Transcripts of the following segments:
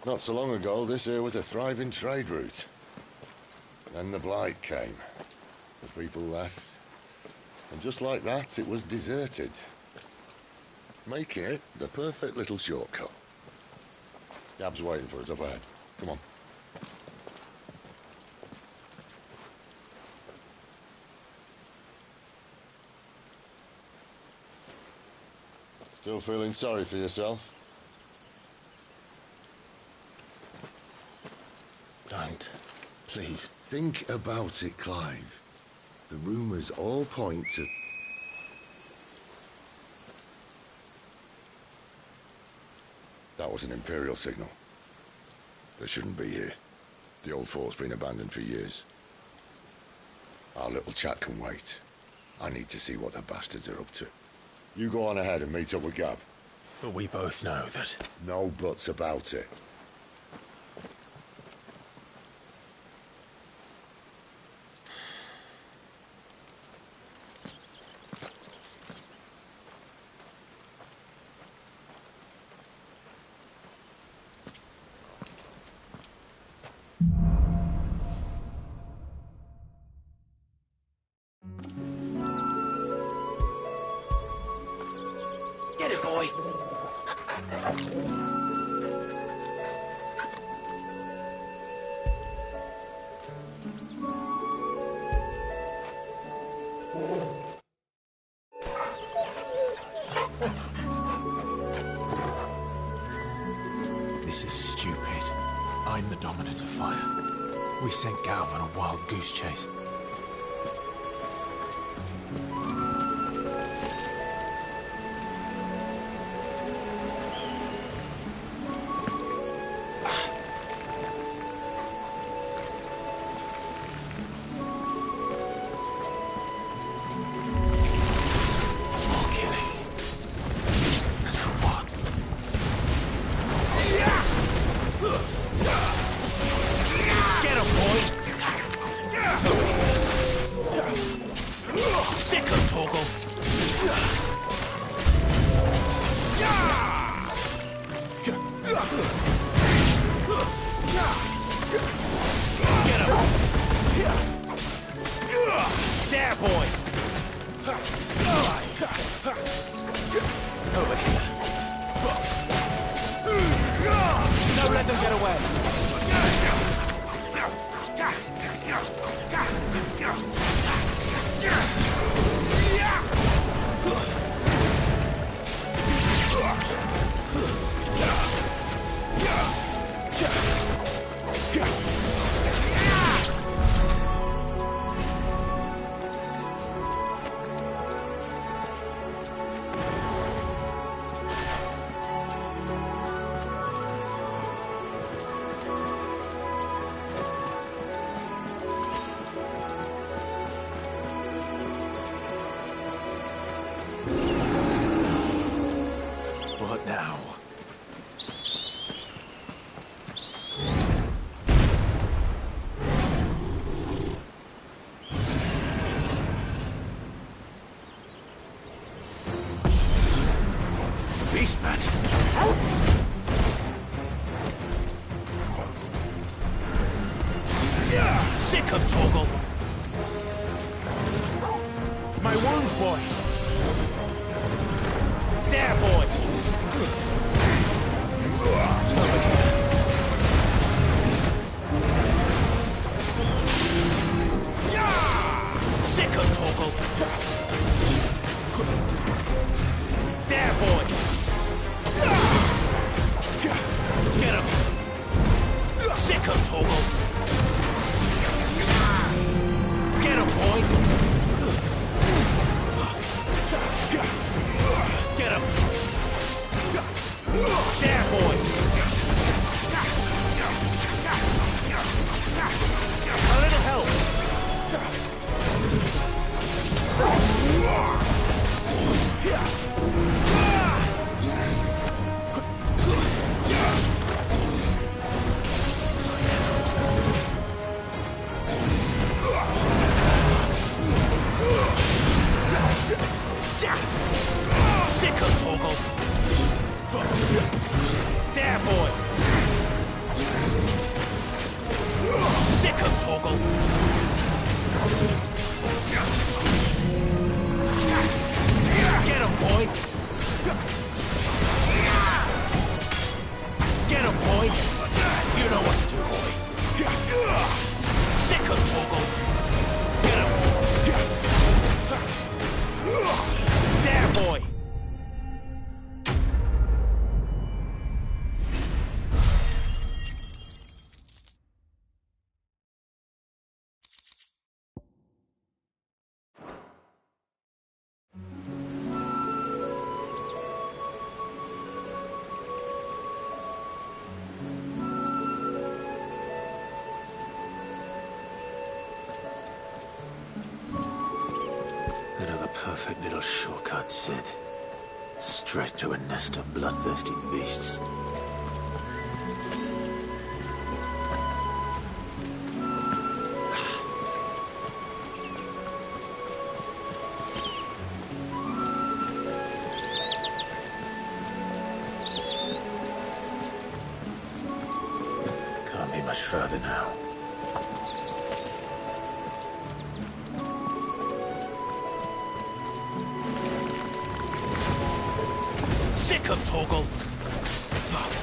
Not so long ago, this here was a thriving trade route. Then the blight came. The people left. And just like that, it was deserted. Making it the perfect little shortcut. Gab's waiting for us up ahead. Come on. Still feeling sorry for yourself? Don't. Please. Think about it, Clive. The rumours all point to... That was an Imperial signal. They shouldn't be here. The old fort's been abandoned for years. Our little chat can wait. I need to see what the bastards are up to. You go on ahead and meet up with Gav. But we both know that... No buts about it. Get it, boy! This is stupid. I'm the Dominant of Fire. We sent Gav on a wild goose chase. There, boy! Over here. Don't let them get away! boy. You know what to do, boy. Sick of Torgal. Get him. There, boy. Another perfect little shortcut, Sid. Straight to a nest of bloodthirsty beasts. Can't be much further now. Sick of Torgal.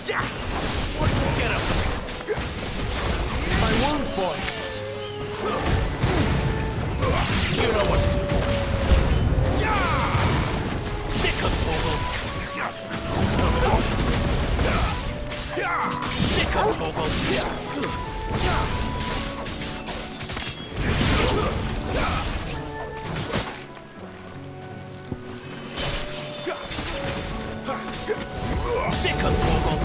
Get him. My wounds, boy. You know what to do, boy. Sick of Torgal. Sick of Torgal. Sick of Torgal.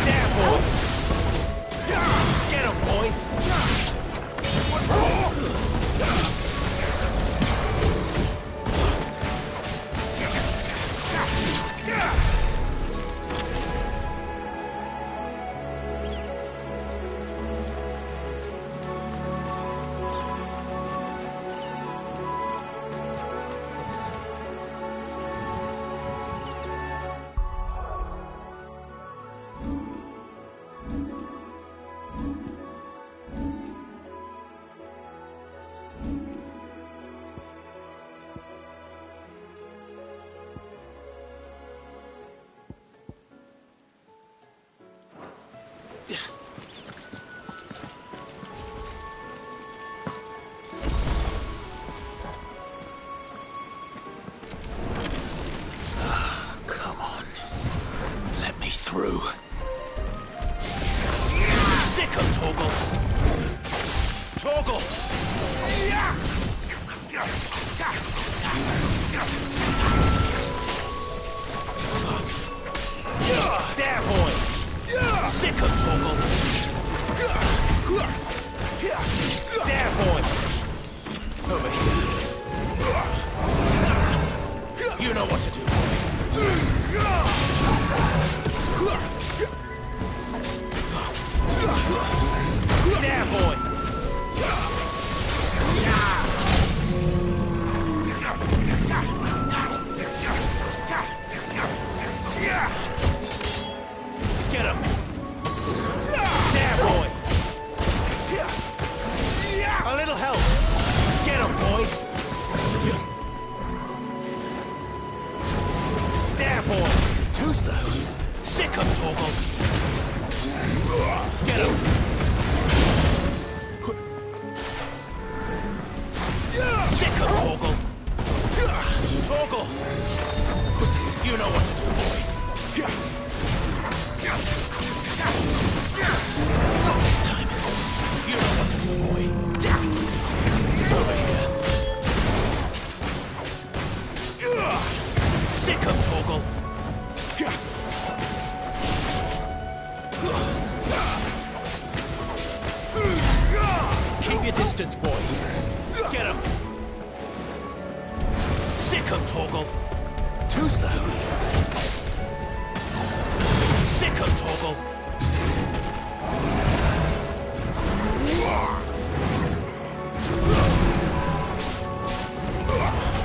There, boy. Get him, boy. Come on. Let me through. Sick of Torgal. Torgal. There, boy. Sick of Torgal. There, boy. Over here. You know what to do, boy. There, boy. Get him. There, boy. A little help. Get him, boy. There, boy. Too slow. Sick of Torgal. Get him. Sick of Torgal. Torgal. You know what to do, boy. Not this time. You know what to do, boy. Over here. Sick of Torgal. Keep your distance, boy. Get him. Sick of Torgal. Too slow. Sick of Torgal.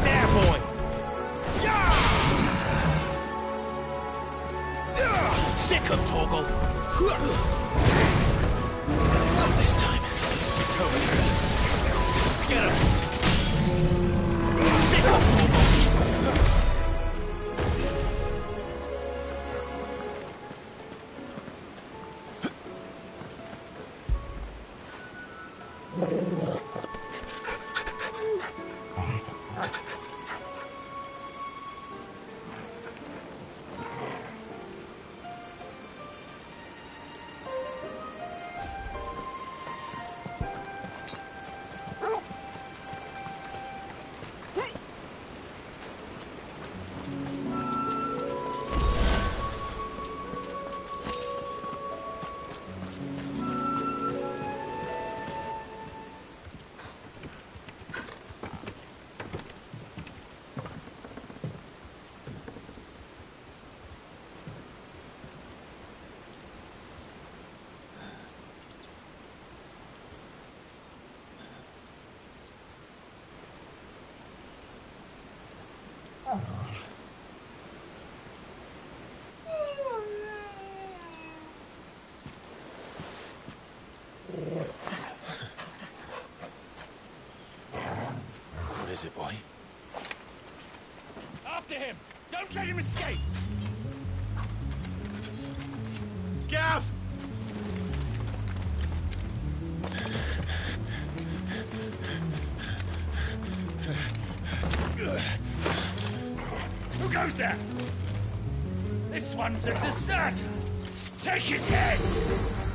There, boy. Sick of Torgal. Not this time. Over here. Get him. Sick of Torgal. is it, boy? After him! Don't let him escape! Gav! Who goes there? This one's a deserter! Take his head!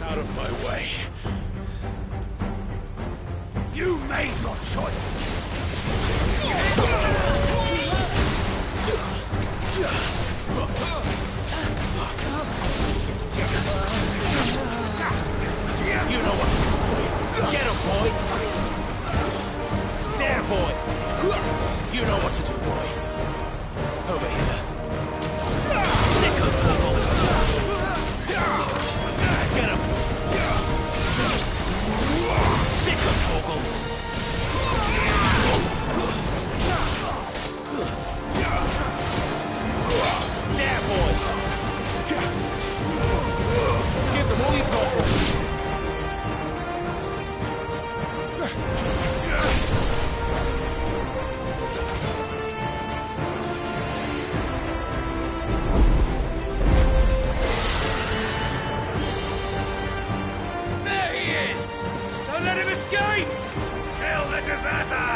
Out of my way. You made your choice! You know what to do, boy. Get him, boy. There, boy. You know what to do, boy. Over here. Sicko Torgal. Get him. Sicko Torgal. There, boy. Give them all you've got, boy. There he is! Don't let him escape! Kill the deserter!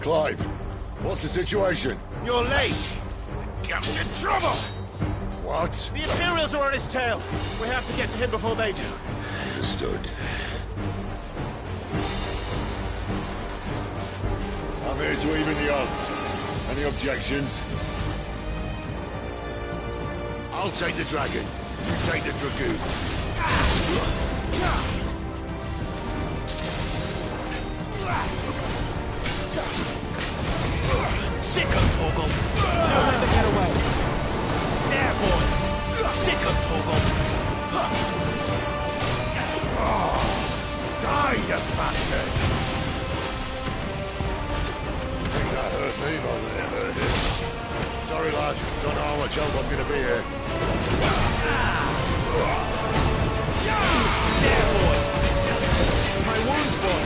Clive, what's the situation? You're late! Cap's in trouble! What? The Imperials are on his tail! We have to get to him before they do. Understood. I'm here to even the odds. Any objections? I'll take the dragon. You take the dragoon. Sicko Torgal. Don't let them get away. There, boy. Sicko Torgal. Die, you bastard! Think that hurt me more than it hurt him. Sorry, lad. Don't know how much help I'm gonna be here. There, boy. My wounds, boy.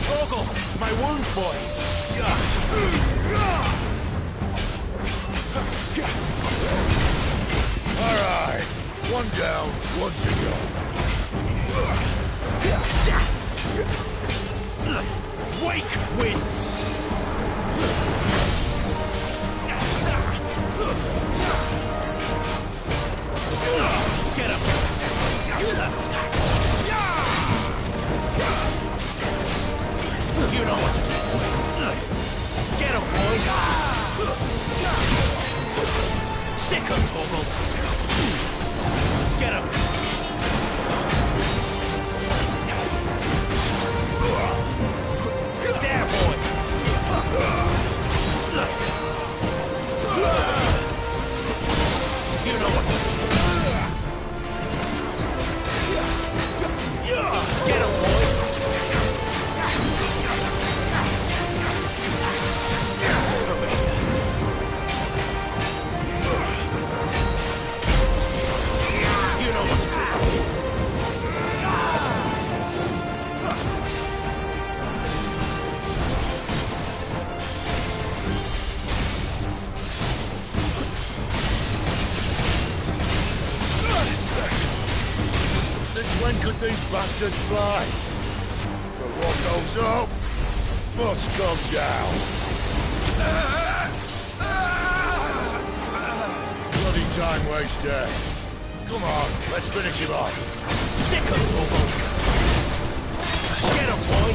Torgal, my wounds, boy. All right. One down, one to go. Wake wins. Get him. You know what to do. Get him, boy. Sicko Torgal. Get him. There, boy. You know what to do. Get him, boy. Over here. You know what to do, boy. Since when could these bastards fly? But what goes up must come down. Bloody time waster. Come on, let's finish him off. Sicko Torgal. Get him, boy.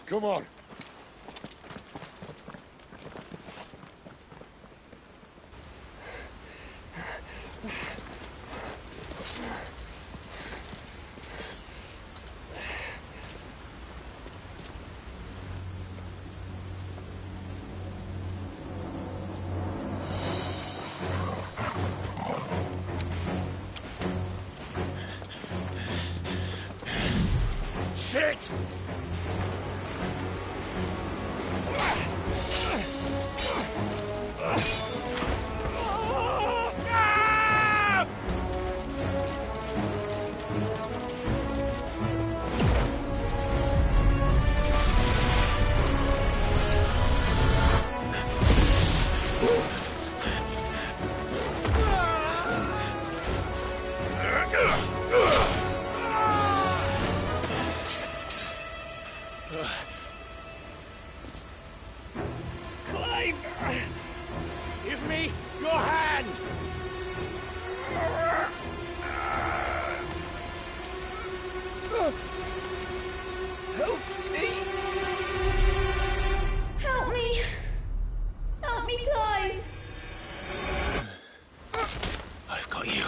Come on, it! Clive! Give me your hand! Help me! Help me! Help me, Clive! I've got you.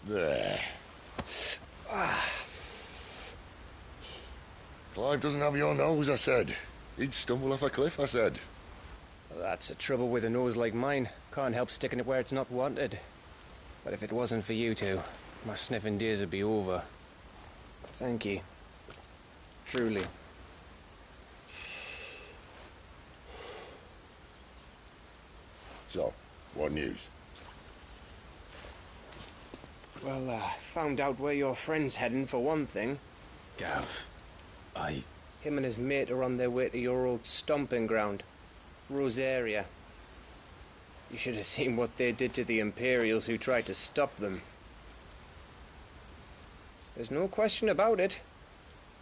There. Clive doesn't have your nose, I said. He'd stumble off a cliff, I said. Well, that's the trouble with a nose like mine. Can't help sticking it where it's not wanted. But if it wasn't for you two, my sniffing days would be over. Thank you. Truly. So, what news? Well, found out where your friend's heading, for one thing. Gav, Him and his mate are on their way to your old stomping ground, Rosaria. You should have seen what they did to the Imperials who tried to stop them. There's no question about it.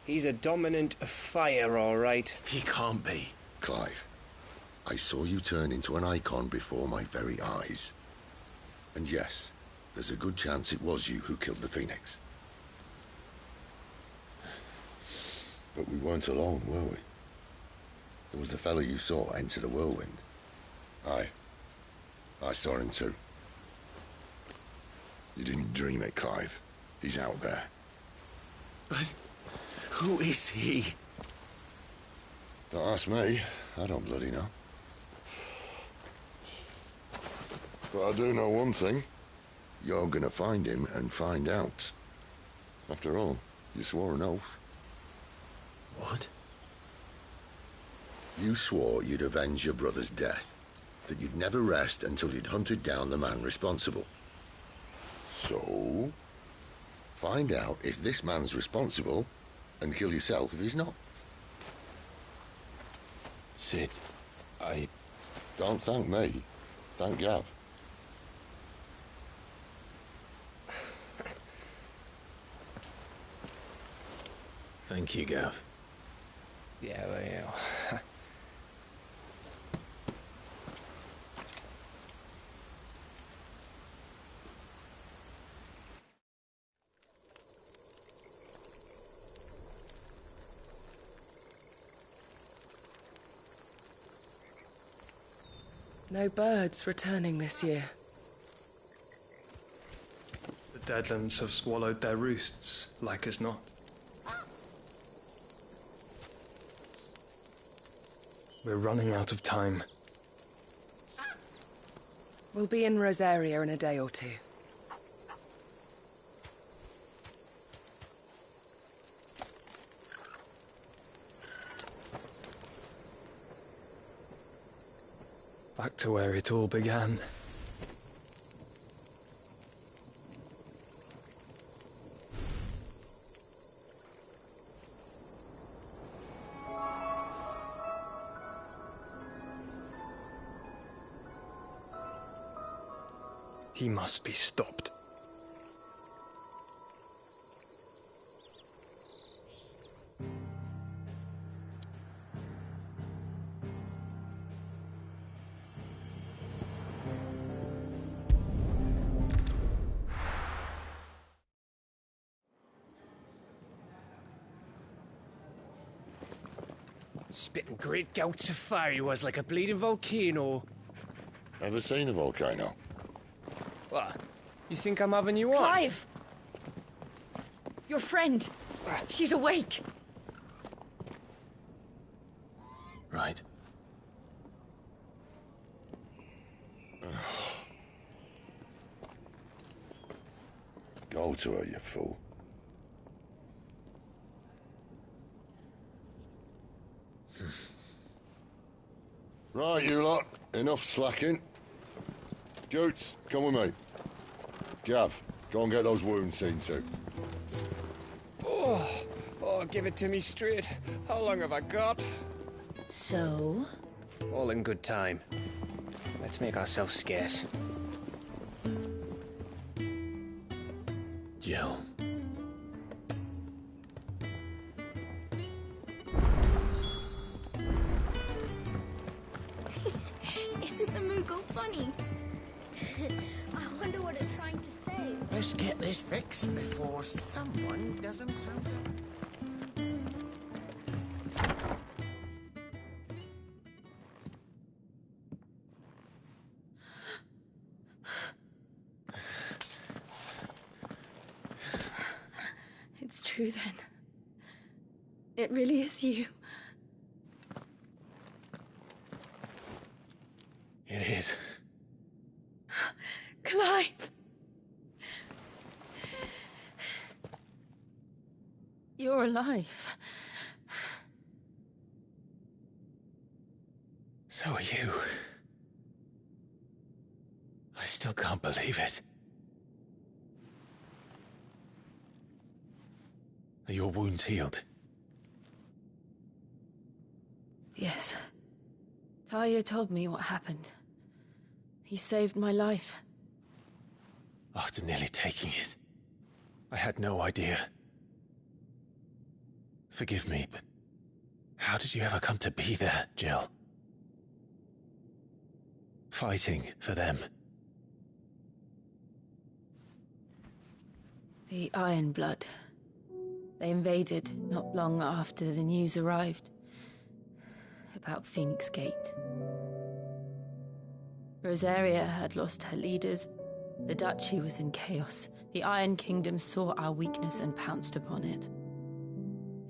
He's a dominant of fire, all right. He can't be. Clive, I saw you turn into an icon before my very eyes. And yes, there's a good chance it was you who killed the Phoenix. But we weren't alone, were we? There was the fellow you saw enter the whirlwind. I saw him too. You didn't dream it, Clive. He's out there. But who is he? Don't ask me. I don't bloody know. But I do know one thing. You're gonna find him and find out. After all, you swore an oath. What? You swore you'd avenge your brother's death, that you'd never rest until you'd hunted down the man responsible. So, find out if this man's responsible, and kill yourself if he's not. Sid, Don't thank me. Thank Gav. Thank you, Gav. Yeah, well, yeah. No birds returning this year. The Deadlands have swallowed their roosts, like as not. We're running out of time. We'll be in Rosaria in a day or two. Back to where it all began. He must be stopped. Spitting great gouts of fire he was, like a bleeding volcano. Ever seen a volcano? What? You think I'm having you on? Clive! Your friend! She's awake! Right. Go to her, you fool. Right, you lot. Enough slacking. Goots, come with me. Gav, go and get those wounds seen to. Oh, give it to me straight. How long have I got? So? All in good time. Let's make ourselves scarce. Jill. Isn't the Moogle funny? I wonder what it's trying to say. Let's get this fixed before someone does themselves up. It's true then. It really is you. It is. Clive! You're alive. So are you. I still can't believe it. Are your wounds healed? Yes. Talia told me what happened. You saved my life. After nearly taking it, I had no idea. Forgive me, but how did you ever come to be there, Jill? Fighting for them. The Iron Blood. They invaded not long after the news arrived about Phoenix Gate. Rosaria had lost her leaders. The Duchy was in chaos. The Iron Kingdom saw our weakness and pounced upon it.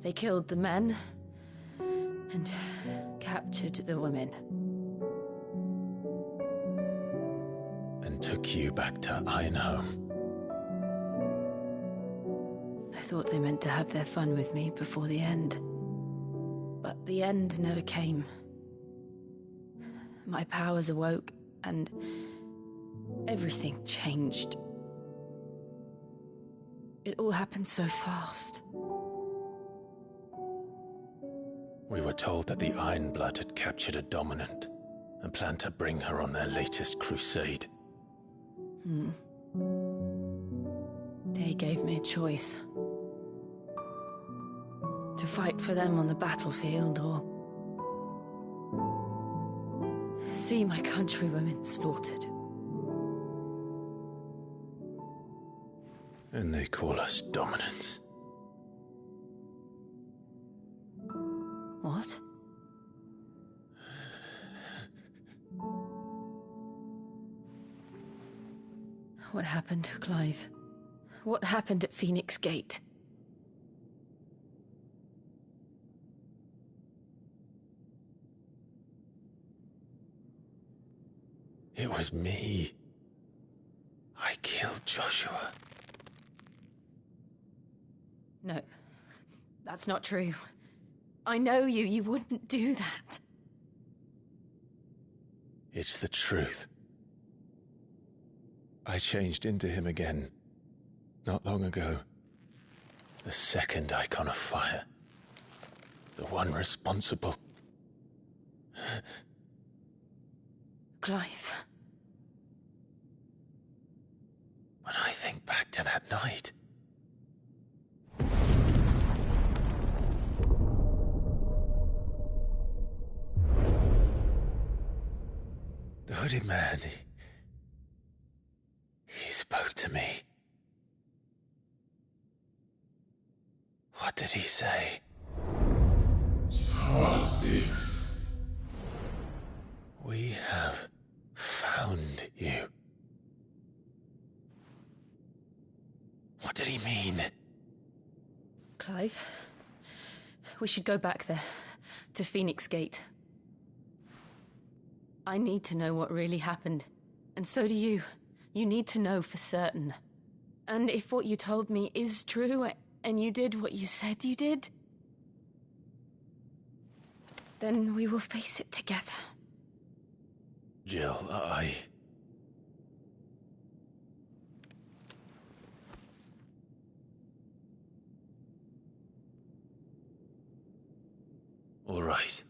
They killed the men and captured the women. And took you back to Ironhome. I thought they meant to have their fun with me before the end. But the end never came. My powers awoke, and everything changed. It all happened so fast. We were told that the Iron Blood had captured a dominant and planned to bring her on their latest crusade. They gave me a choice. To fight for them on the battlefield, or see my countrywomen slaughtered. And they call us dominants. What? What happened, Clive? What happened at Phoenix Gate? It was me. I killed Joshua. No, that's not true. I know you. You wouldn't do that. It's the truth. I changed into him again, not long ago. The second icon of fire. The one responsible. Clive. When I think back to that night... The hooded man, he spoke to me. What did he say? Sarsi Clive. We should go back there, to Phoenix Gate. I need to know what really happened. And so do you. You need to know for certain. And if what you told me is true, and you did what you said you did, then we will face it together. Jill, All right.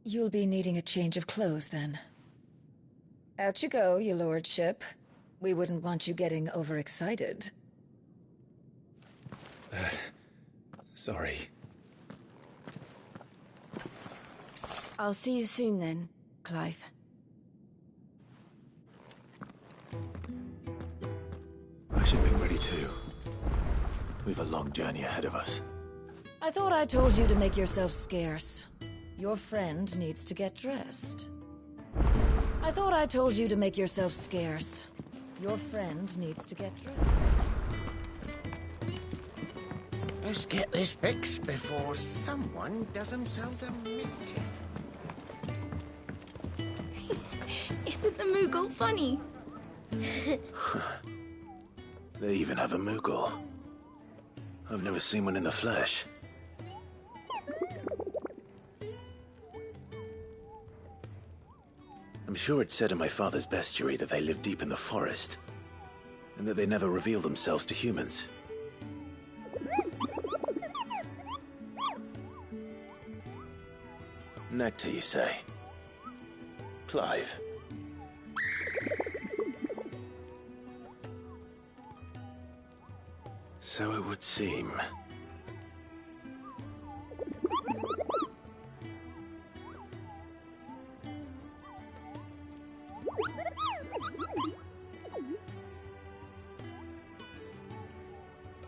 You'll be needing a change of clothes, then. Out you go, your lordship. We wouldn't want you getting overexcited. Sorry. I'll see you soon then, Clive. I should be ready too. We've a long journey ahead of us. I thought I told you to make yourself scarce. Your friend needs to get dressed. I thought I told you to make yourself scarce. Your friend needs to get dressed. Let's get this fixed before someone does themselves a mischief. Isn't the Moogle funny? They even have a Moogle. I've never seen one in the flesh. I'm sure it's said in my father's bestiary that they live deep in the forest, and that they never reveal themselves to humans. Nectar, you say? Clive. So it would seem.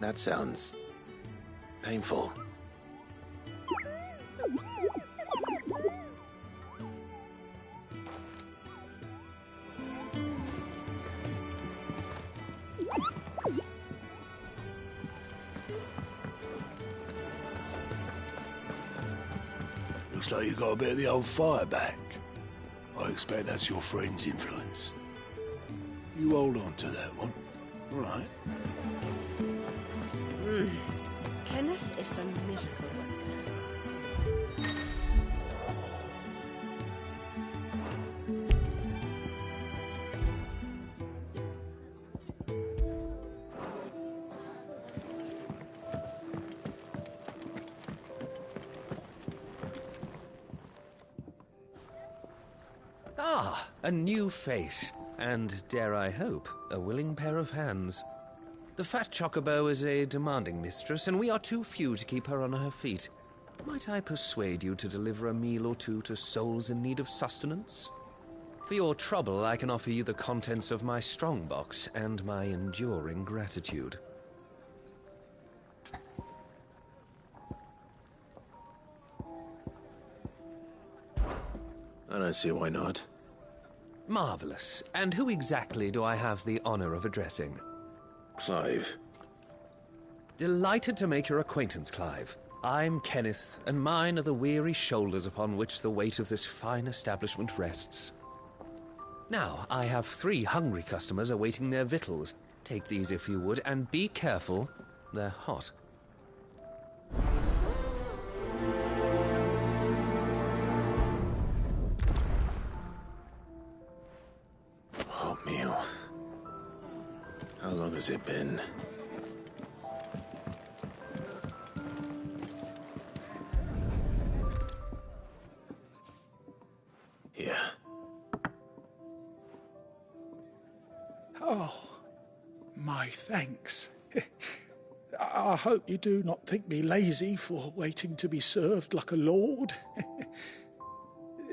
That sounds painful. Looks like you got a bit of the old fire back. I expect that's your friend's influence. You hold on to that one, all right? Kenneth is a miracle worker. Ah, a new face, and, dare I hope, a willing pair of hands. The fat chocobo is a demanding mistress, and we are too few to keep her on her feet. Might I persuade you to deliver a meal or two to souls in need of sustenance? For your trouble, I can offer you the contents of my strongbox and my enduring gratitude. I don't see why not. Marvelous. And who exactly do I have the honor of addressing? Clive. Delighted to make your acquaintance, Clive. I'm Kenneth, and mine are the weary shoulders upon which the weight of this fine establishment rests. Now, I have 3 hungry customers awaiting their victuals. Take these if you would, and be careful, they're hot. Hot meal. How long has it been? Here. Oh, my thanks. I hope you do not think me lazy for waiting to be served like a lord.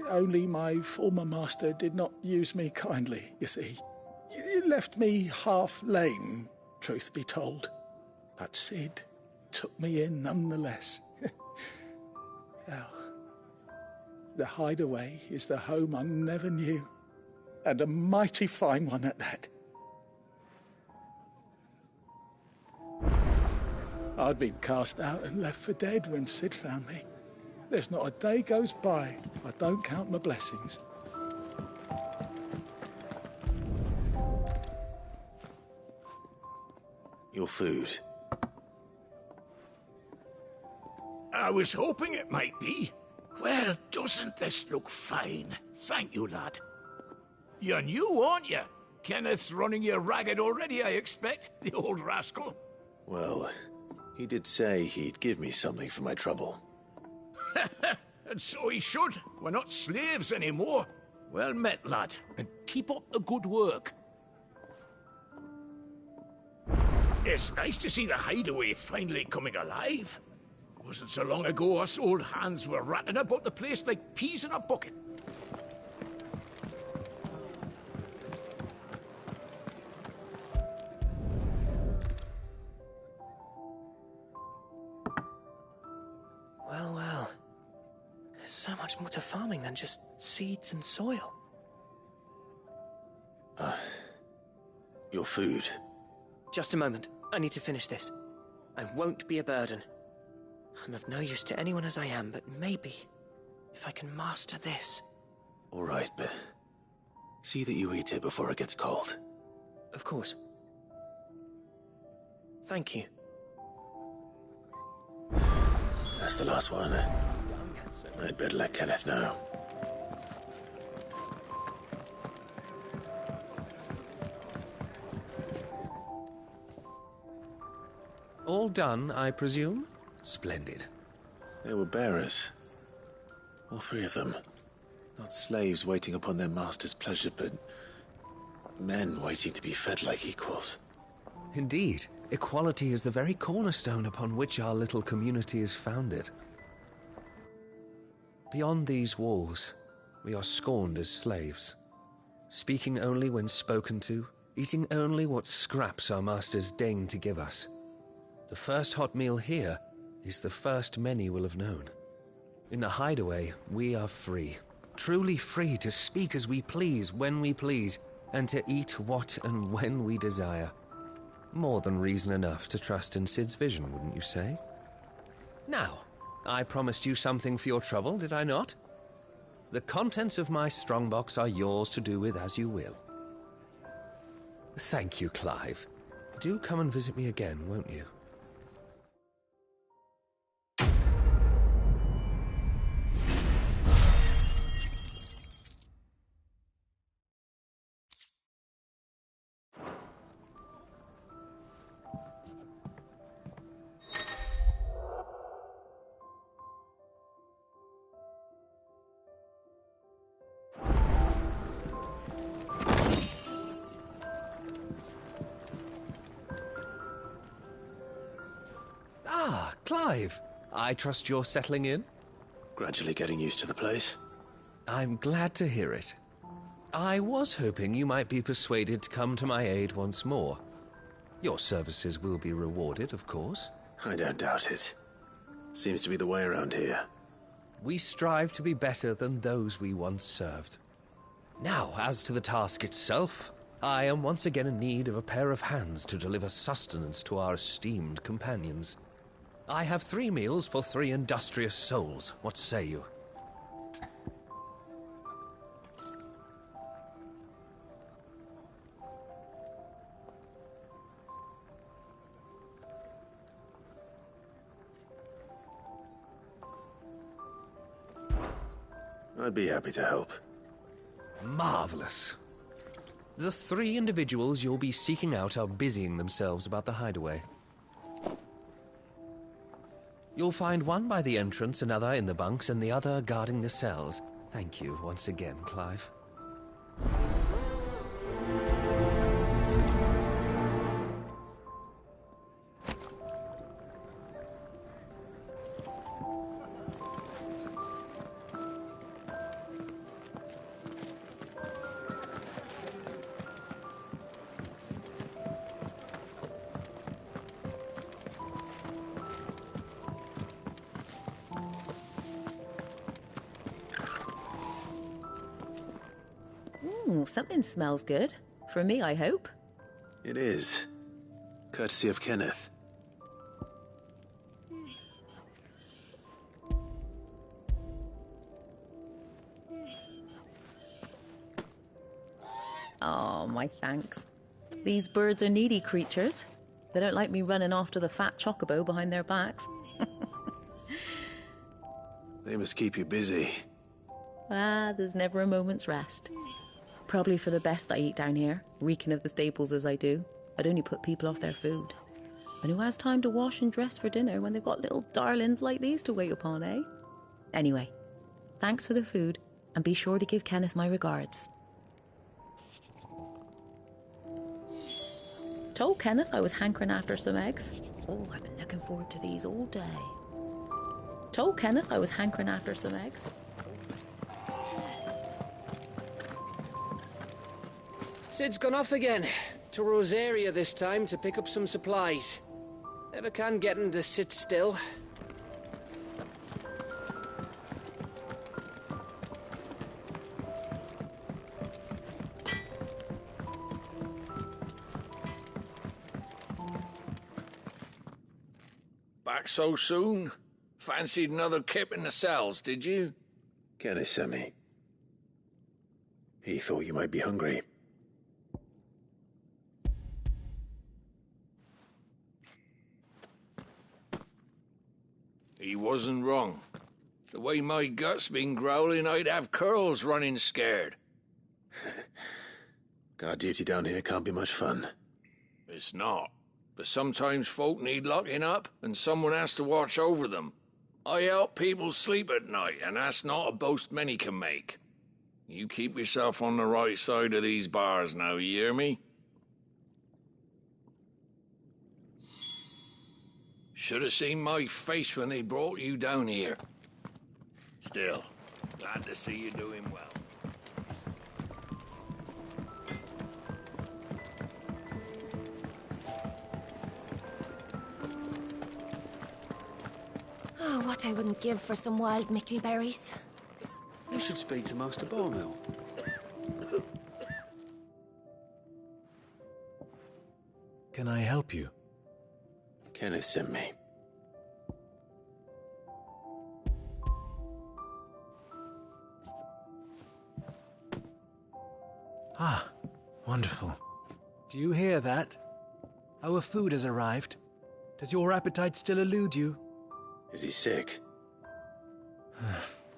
Only my former master did not use me kindly, you see. He left me half lame, truth be told. But Sid took me in nonetheless. Well, the hideaway is the home I never knew, and a mighty fine one at that. I'd been cast out and left for dead when Sid found me. There's not a day goes by I don't count my blessings. Your food. I was hoping it might be. Well, doesn't this look fine? Thank you, lad. You're new, aren't you? Kenneth's running you ragged already, I expect, the old rascal. Well, he did say he'd give me something for my trouble. And so he should. We're not slaves anymore. Well met, lad, and keep up the good work. It's nice to see the hideaway finally coming alive. It wasn't so long ago us old hands were ratting about the place like peas in a bucket. Well, well. There's so much more to farming than just seeds and soil. Your food. Just a moment. I need to finish this. I won't be a burden. I'm of no use to anyone as I am, but maybe if I can master this. All right, but see that you eat it before it gets cold. Of course. Thank you. That's the last one. I'd better let Kenneth know. All done, I presume? Splendid. They were bearers. All three of them. Not slaves waiting upon their master's pleasure, but men waiting to be fed like equals. Indeed. Equality is the very cornerstone upon which our little community is founded. Beyond these walls, we are scorned as slaves, speaking only when spoken to, eating only what scraps our masters deign to give us. The first hot meal here is the first many will have known. In the hideaway, we are free, truly free to speak as we please, when we please, and to eat what and when we desire. More than reason enough to trust in Sid's vision, wouldn't you say? Now, I promised you something for your trouble, did I not? The contents of my strongbox are yours to do with as you will. Thank you, Clive. Do come and visit me again, won't you? Ah, Clive. I trust you're settling in? Gradually getting used to the place. I'm glad to hear it. I was hoping you might be persuaded to come to my aid once more. Your services will be rewarded, of course. I don't doubt it. Seems to be the way around here. We strive to be better than those we once served. Now, as to the task itself, I am once again in need of a pair of hands to deliver sustenance to our esteemed companions. I have 3 meals for 3 industrious souls. What say you? I'd be happy to help. Marvelous. The 3 individuals you'll be seeking out are busying themselves about the hideaway. You'll find one by the entrance, another in the bunks, and the other guarding the cells. Thank you once again, Clive. Something smells good. For me, I hope. It is. Courtesy of Kenneth. Oh, my thanks. These birds are needy creatures. They don't like me running after the fat chocobo behind their backs. They must keep you busy. There's never a moment's rest. Probably for the best I eat down here, reeking of the staples as I do. I'd only put people off their food. And who has time to wash and dress for dinner when they've got little darlings like these to wait upon, eh? Anyway, thanks for the food, and be sure to give Kenneth my regards. Told Kenneth I was hankering after some eggs. Oh, I've been looking forward to these all day. Told Kenneth I was hankering after some eggs. Sid's gone off again. To Rosaria this time to pick up some supplies. Never can get him to sit still. Back so soon? Fancied another kip in the cells, did you? Kenneth sent me. He thought you might be hungry. He wasn't wrong. The way my gut's been growling, I'd have curls running scared. Guard duty down here can't be much fun. It's not. But sometimes folk need locking up, and someone has to watch over them. I help people sleep at night, and that's not a boast many can make. You keep yourself on the right side of these bars now, you hear me? Should have seen my face when they brought you down here. Still, glad to see you doing well. Oh, what I wouldn't give for some wild mickleberries. You should speak to Master Barmill. Can I help you? Kenneth sent me. Ah, wonderful. Do you hear that? Our food has arrived. Does your appetite still elude you? Is he sick?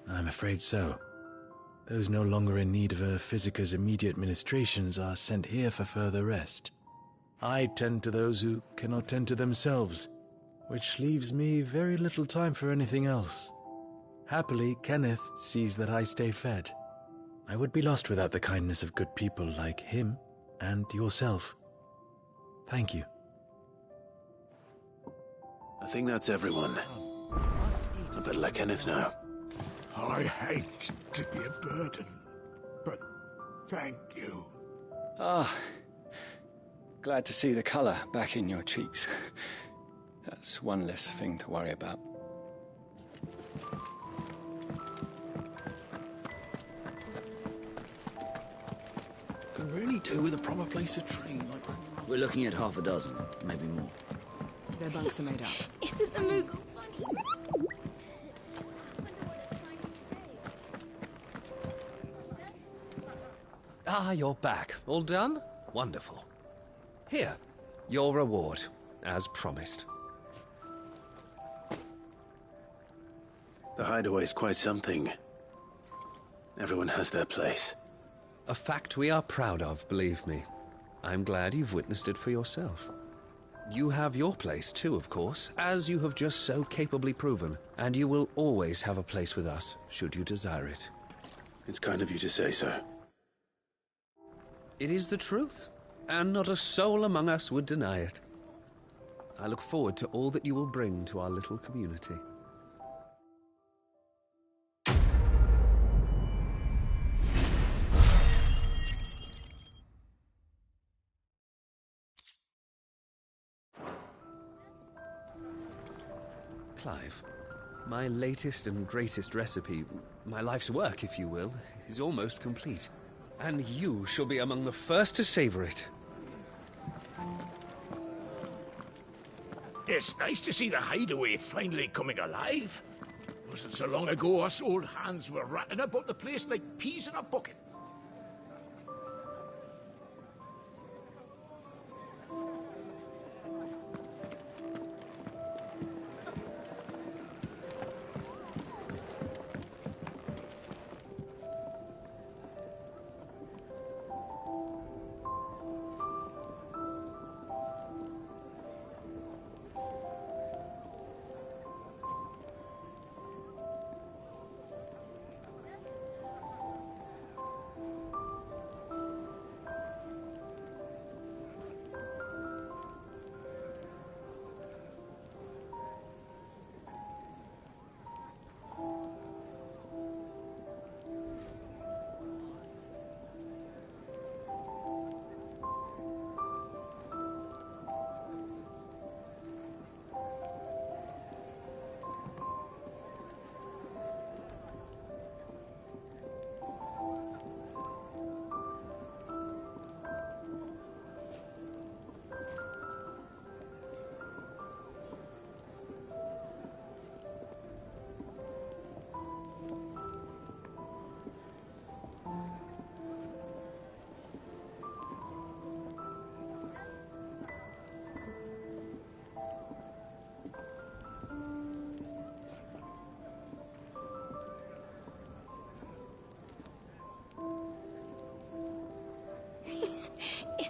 I'm afraid so. Those no longer in need of a physicker's immediate ministrations are sent here for further rest. I tend to those who cannot tend to themselves, which leaves me very little time for anything else. Happily, Kenneth sees that I stay fed. I would be lost without the kindness of good people like him and yourself. Thank you. I think that's everyone. I better let Kenneth know. I hate to be a burden, but thank you. Ah, glad to see the colour back in your cheeks. That's one less thing to worry about. Could really do with a proper place to train like that. We're looking at half a dozen, maybe more. Their bunks are made up. Isn't the Moogle funny? Ah, you're back. All done? Wonderful. Here, your reward, as promised. The hideaway's quite something. Everyone has their place. A fact we are proud of, believe me. I'm glad you've witnessed it for yourself. You have your place too, of course, as you have just so capably proven, and you will always have a place with us, should you desire it. It's kind of you to say so. It is the truth, and not a soul among us would deny it. I look forward to all that you will bring to our little community. Clive, my latest and greatest recipe, my life's work, if you will, is almost complete. And you shall be among the first to savor it. It's nice to see the hideaway finally coming alive. Wasn't so long ago us old hands were ratting about the place like peas in a bucket.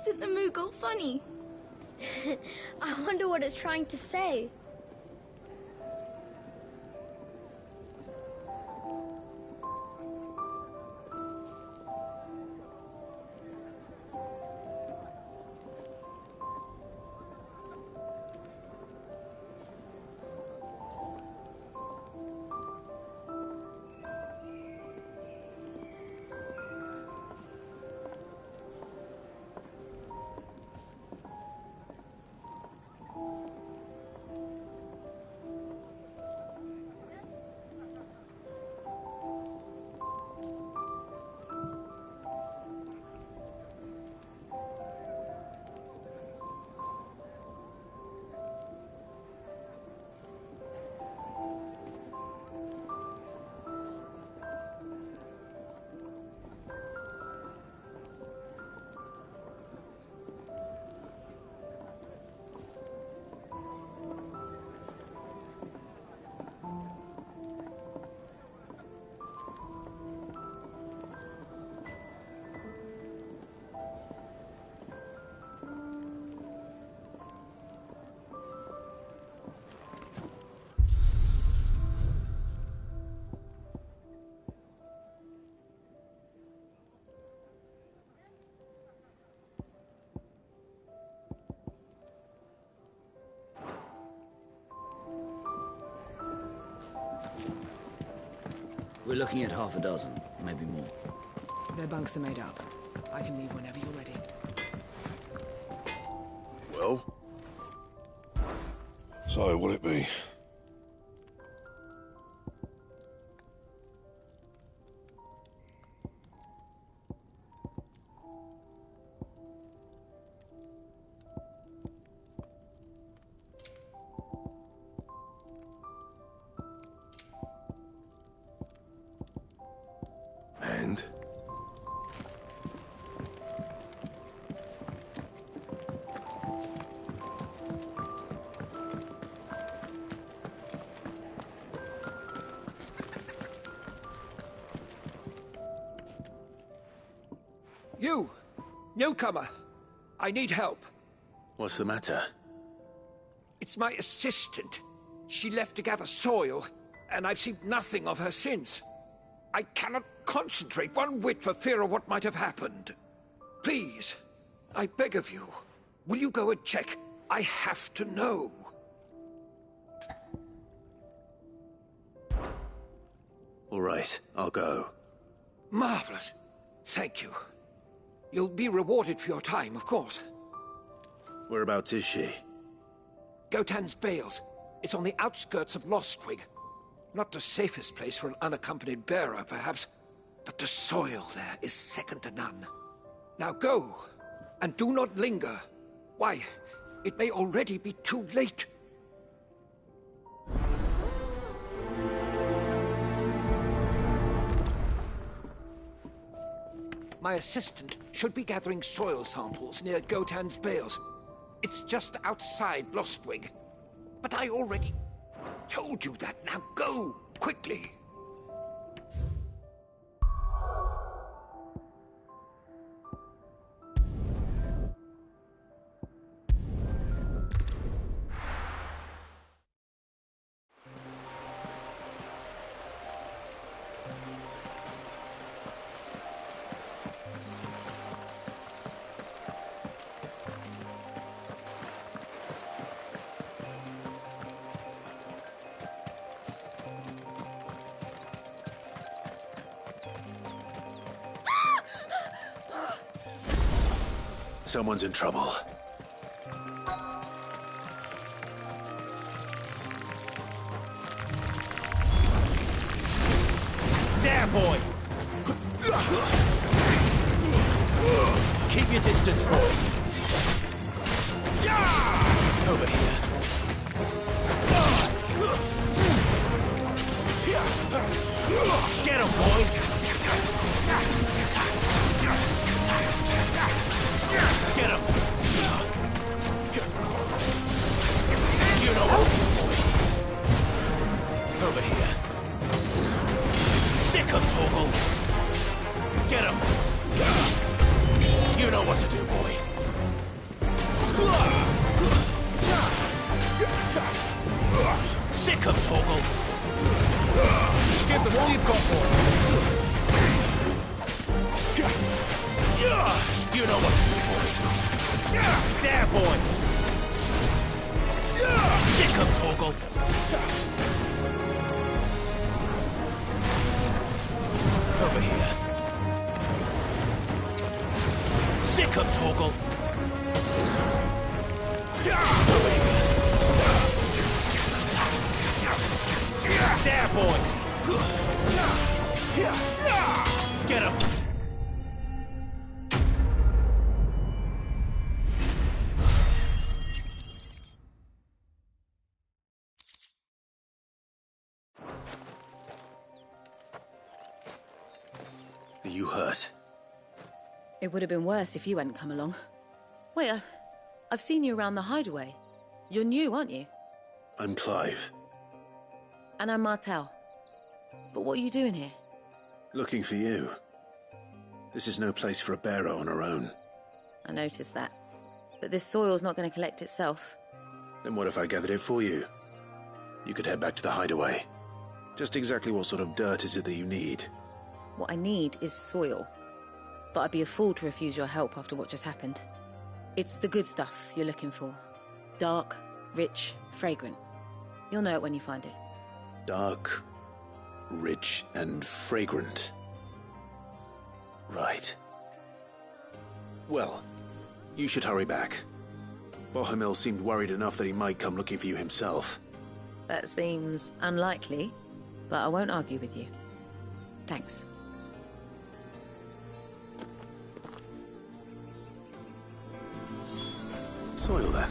Isn't the Moogle funny? I wonder what it's trying to say. We're looking at half a dozen, maybe more. Their bunks are made up. I can leave whenever you're ready. Well? So, what'll it be? And? You! Newcomer! I need help. What's the matter? It's my assistant. She left to gather soil, and I've seen nothing of her since. I cannot concentrate one whit for fear of what might have happened. Please, I beg of you, will you go and check? I have to know. All right, I'll go. Marvelous. Thank you. You'll be rewarded for your time, of course. Whereabouts is she? Gotan's Bales. It's on the outskirts of Lostwig. Not the safest place for an unaccompanied bearer, perhaps, but the soil there is second to none. Now go, and do not linger. Why, it may already be too late. My assistant should be gathering soil samples near Gotan's Bales. It's just outside Lostwig. But I already told you that. Now go, quickly. Someone's in trouble. There, boy! Keep your distance, boy. Over here. Get him, boy! Get him! You know what to do, boy. Over here. Sick him, Torgal! Get him! You know what to do, boy. Sick of Torgal! Give them all you've got for You know what to do for it. There, boy! Sick of Torgal! Over here. Sick of Torgal! Over here. There, boy! Get him! Are you hurt? It would have been worse if you hadn't come along. Wait, I've seen you around the hideaway. You're new, aren't you? I'm Clive. And I'm Martel. But what are you doing here? Looking for you. This is no place for a bearer on her own. I noticed that. But this soil's not going to collect itself. Then what if I gathered it for you? You could head back to the hideaway. Just exactly what sort of dirt is it that you need? What I need is soil. But I'd be a fool to refuse your help after what just happened. It's the good stuff you're looking for. Dark, rich, fragrant. You'll know it when you find it. Dark, rich, and fragrant. Right. Well, you should hurry back. Bohemil seemed worried enough that he might come looking for you himself. That seems unlikely, but I won't argue with you. Thanks. Soil, then.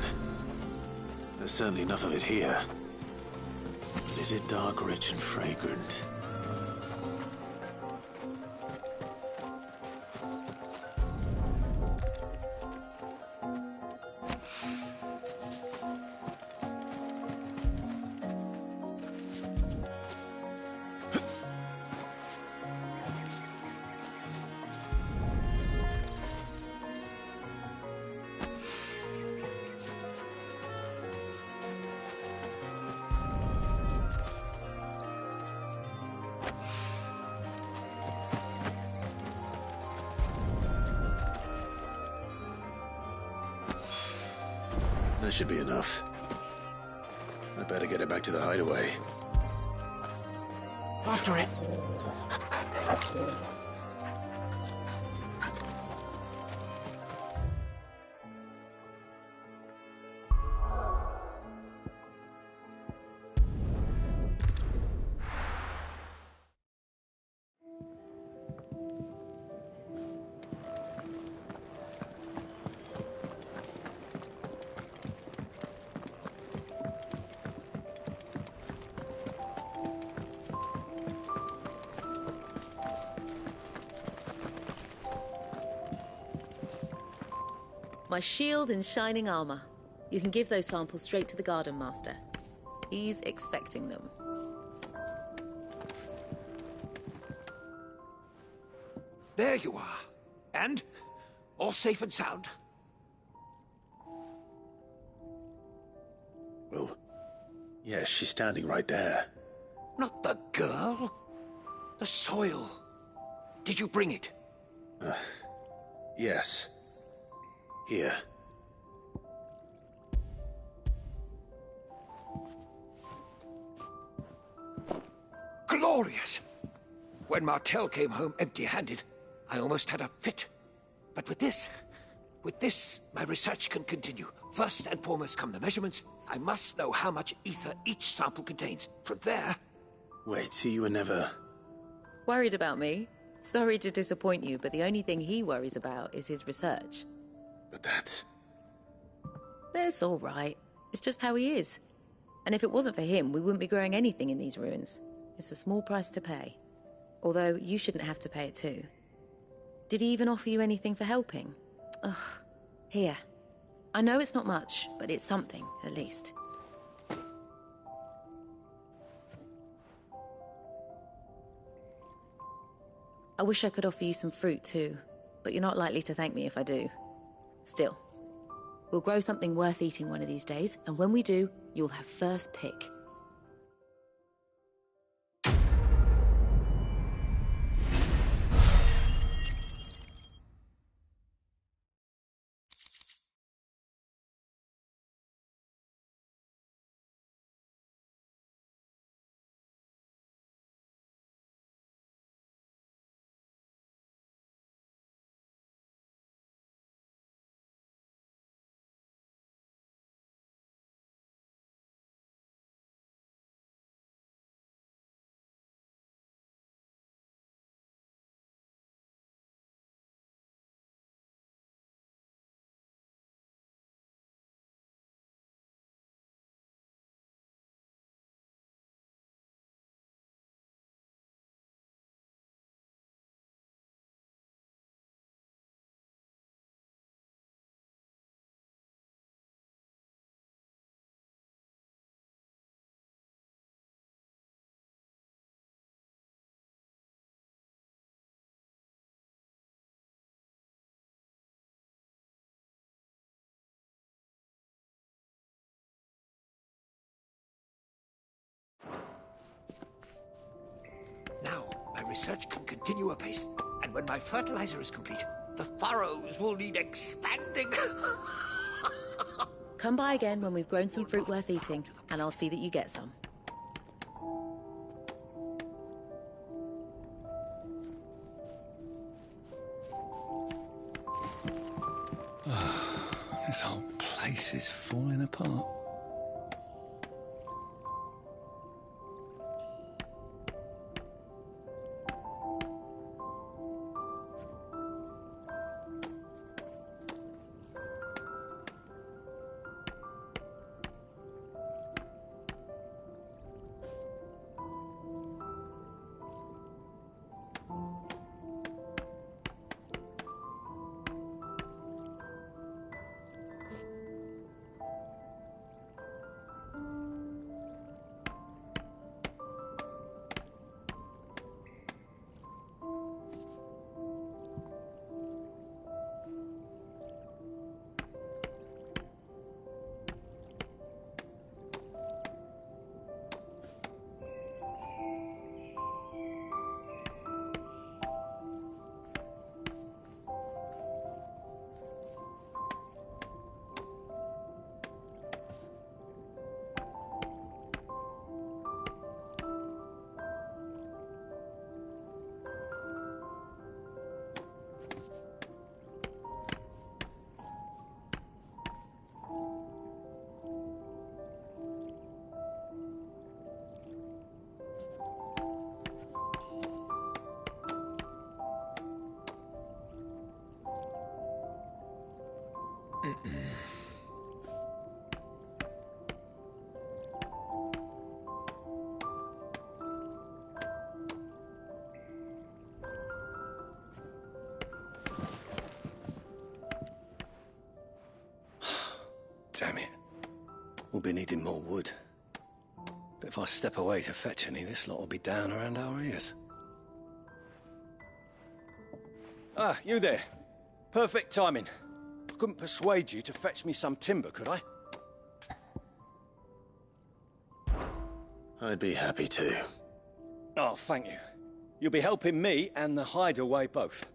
There's certainly enough of it here. But is it dark, rich, and fragrant? That should be enough. I better get it back to the hideaway. After it! My shield and shining armor. You can give those samples straight to the Garden Master. He's expecting them. There you are. And? All safe and sound? Well, yes, she's standing right there. Not the girl. The soil. Did you bring it? Yes. Here. Glorious! When Martel came home empty-handed, I almost had a fit. But with this, my research can continue. First and foremost come the measurements. I must know how much ether each sample contains. From there... Wait, so you were never... Worried about me? Sorry to disappoint you, but the only thing he worries about is his research. But that's... That's all right. It's just how he is. And if it wasn't for him, we wouldn't be growing anything in these ruins. It's a small price to pay. Although, you shouldn't have to pay it too. Did he even offer you anything for helping? Ugh. Here. I know it's not much, but it's something, at least. I wish I could offer you some fruit too, but you're not likely to thank me if I do. Still, We'll grow something worth eating one of these days, and when we do, you'll have first pick. Now, my research can continue apace, and when my fertilizer is complete, the furrows will need expanding. Come by again when we've grown some fruit worth eating, and I'll see that you get some. This whole place is falling apart. Damn it. We'll be needing more wood. But if I step away to fetch any, this lot will be down around our ears. Ah, you there. Perfect timing. I couldn't persuade you to fetch me some timber, could I? I'd be happy to. Oh, thank you. You'll be helping me and the hideaway both.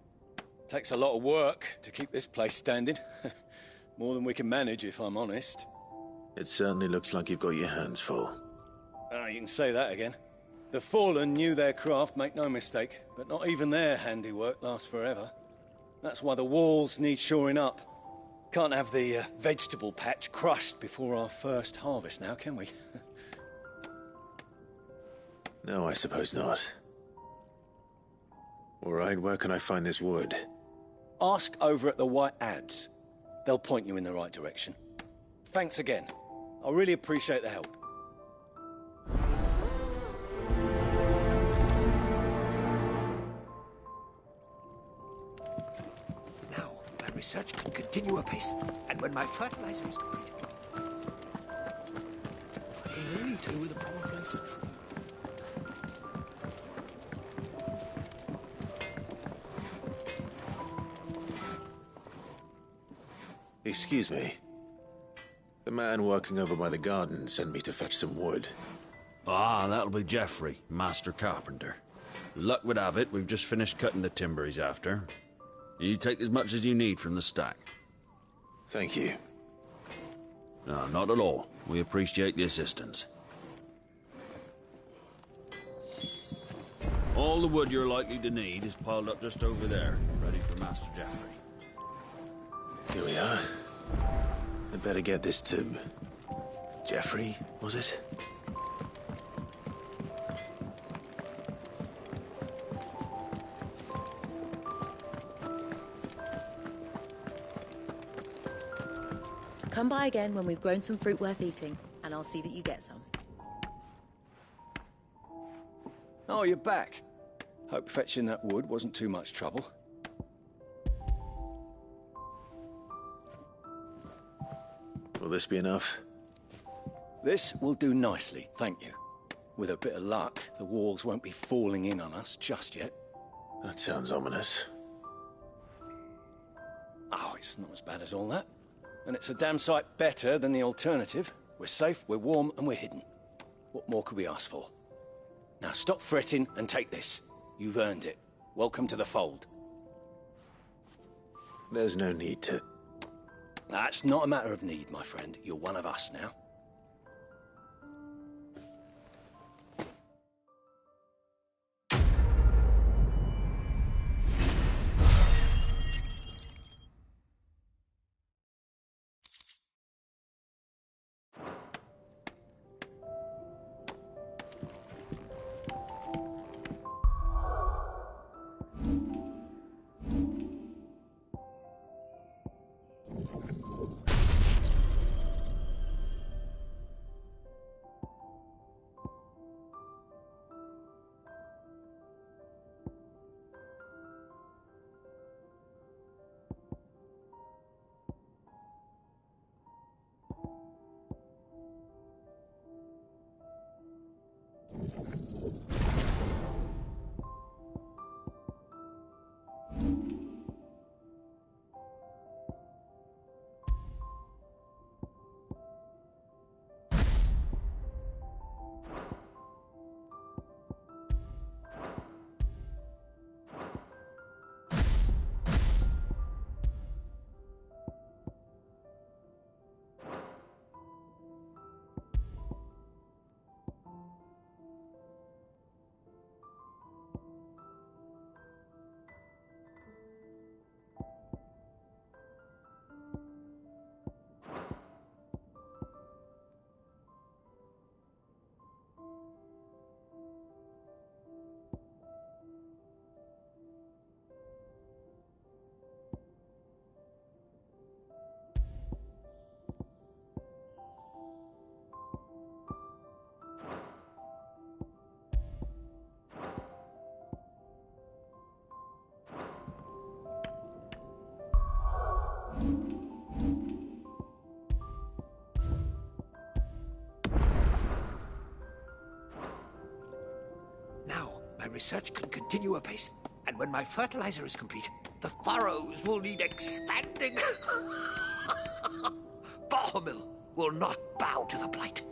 Takes a lot of work to keep this place standing. More than we can manage, if I'm honest. It certainly looks like you've got your hands full. Ah, you can say that again. The Fallen knew their craft, make no mistake, but not even their handiwork lasts forever. That's why the walls need shoring up. Can't have the vegetable patch crushed before our first harvest now, can we? No, I suppose not. All right, where can I find this wood? Ask over at the White Adze. They'll point you in the right direction. Thanks again. I really appreciate the help. Now, my research can continue apace, and when my fertilizer is complete... I can really do with a proper place of food. Excuse me. The man working over by the garden sent me to fetch some wood. Ah, that'll be Geoffrey, master carpenter. Luck would have it, we've just finished cutting the timber he's after. You take as much as you need from the stack. Thank you. No, not at all. We appreciate the assistance. All the wood you're likely to need is piled up just over there, ready for Master Geoffrey. Here we are. I'd better get this to... Geoffrey, was it? Come by again when we've grown some fruit worth eating, and I'll see that you get some. Oh, you're back. Hope fetching that wood wasn't too much trouble. Will this be enough? This will do nicely, thank you. With a bit of luck, the walls won't be falling in on us just yet. That sounds ominous. Oh, it's not as bad as all that. And it's a damn sight better than the alternative. We're safe, we're warm, and we're hidden. What more could we ask for? Now stop fretting and take this. You've earned it. Welcome to the fold. There's no need to... That's not a matter of need, my friend. You're one of us now. My research can continue apace, and when my fertilizer is complete, the furrows will need expanding. Bahamil will not bow to the blight.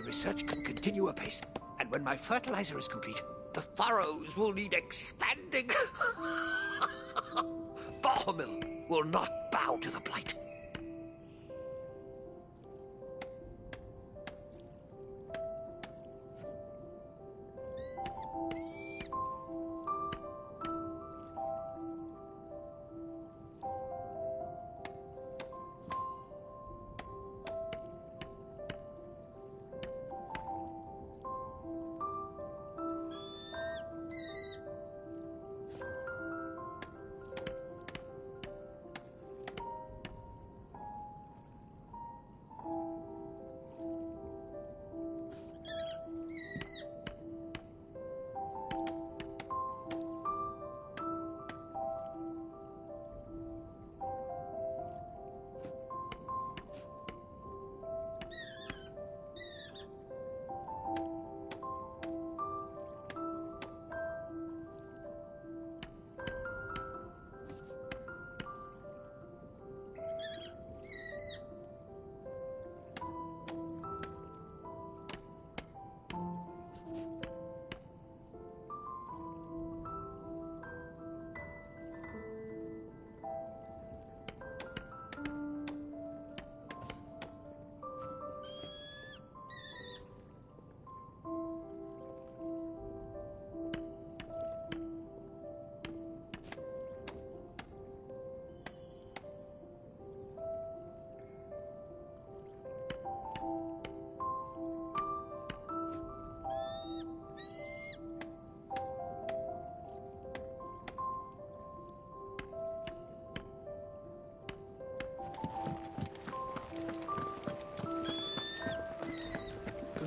research can continue apace. And when my fertilizer is complete, the furrows will need expanding. Bohemil will not bow to the blight.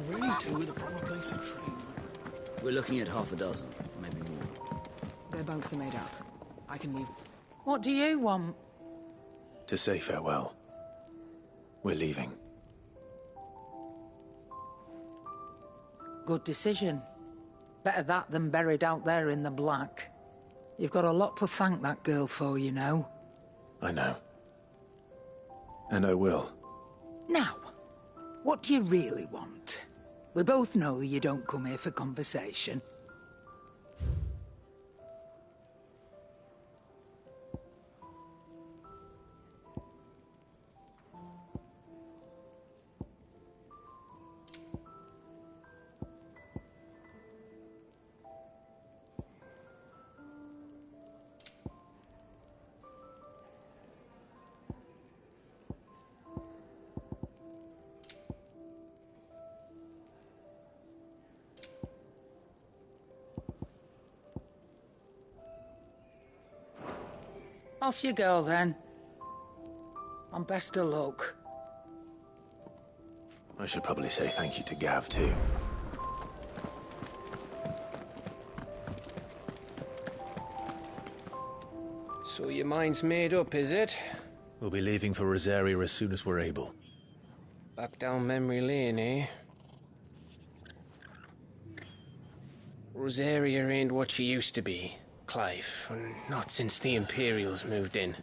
Really do with a proper place to train. We're looking at half a dozen, maybe more. Their bunks are made up. I can leave. What do you want? To say farewell. We're leaving. Good decision. Better that than buried out there in the black. You've got a lot to thank that girl for, you know. I know. And I will. Now, what do you really want? We both know you don't come here for conversation. Off you go, then. And best of luck. I should probably say thank you to Gav, too. So your mind's made up, is it? We'll be leaving for Rosaria as soon as we're able. Back down memory lane, eh? Rosaria ain't what she used to be, Clive. Not since the Imperials moved in.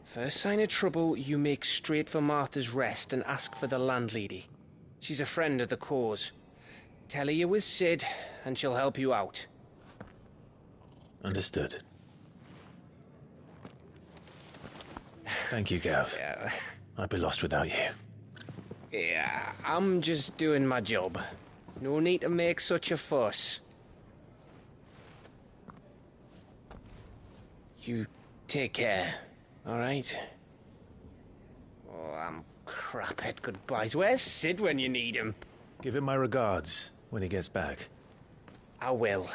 First sign of trouble, you make straight for Martha's Rest and ask for the landlady. She's a friend of the cause. Tell her you was Sid, and she'll help you out. Understood. Thank you, Gav. Yeah. I'd be lost without you. Yeah, I'm just doing my job. No need to make such a fuss. You take care, all right? Oh, I'm crap at goodbyes. Where's Sid when you need him? Give him my regards when he gets back. I will.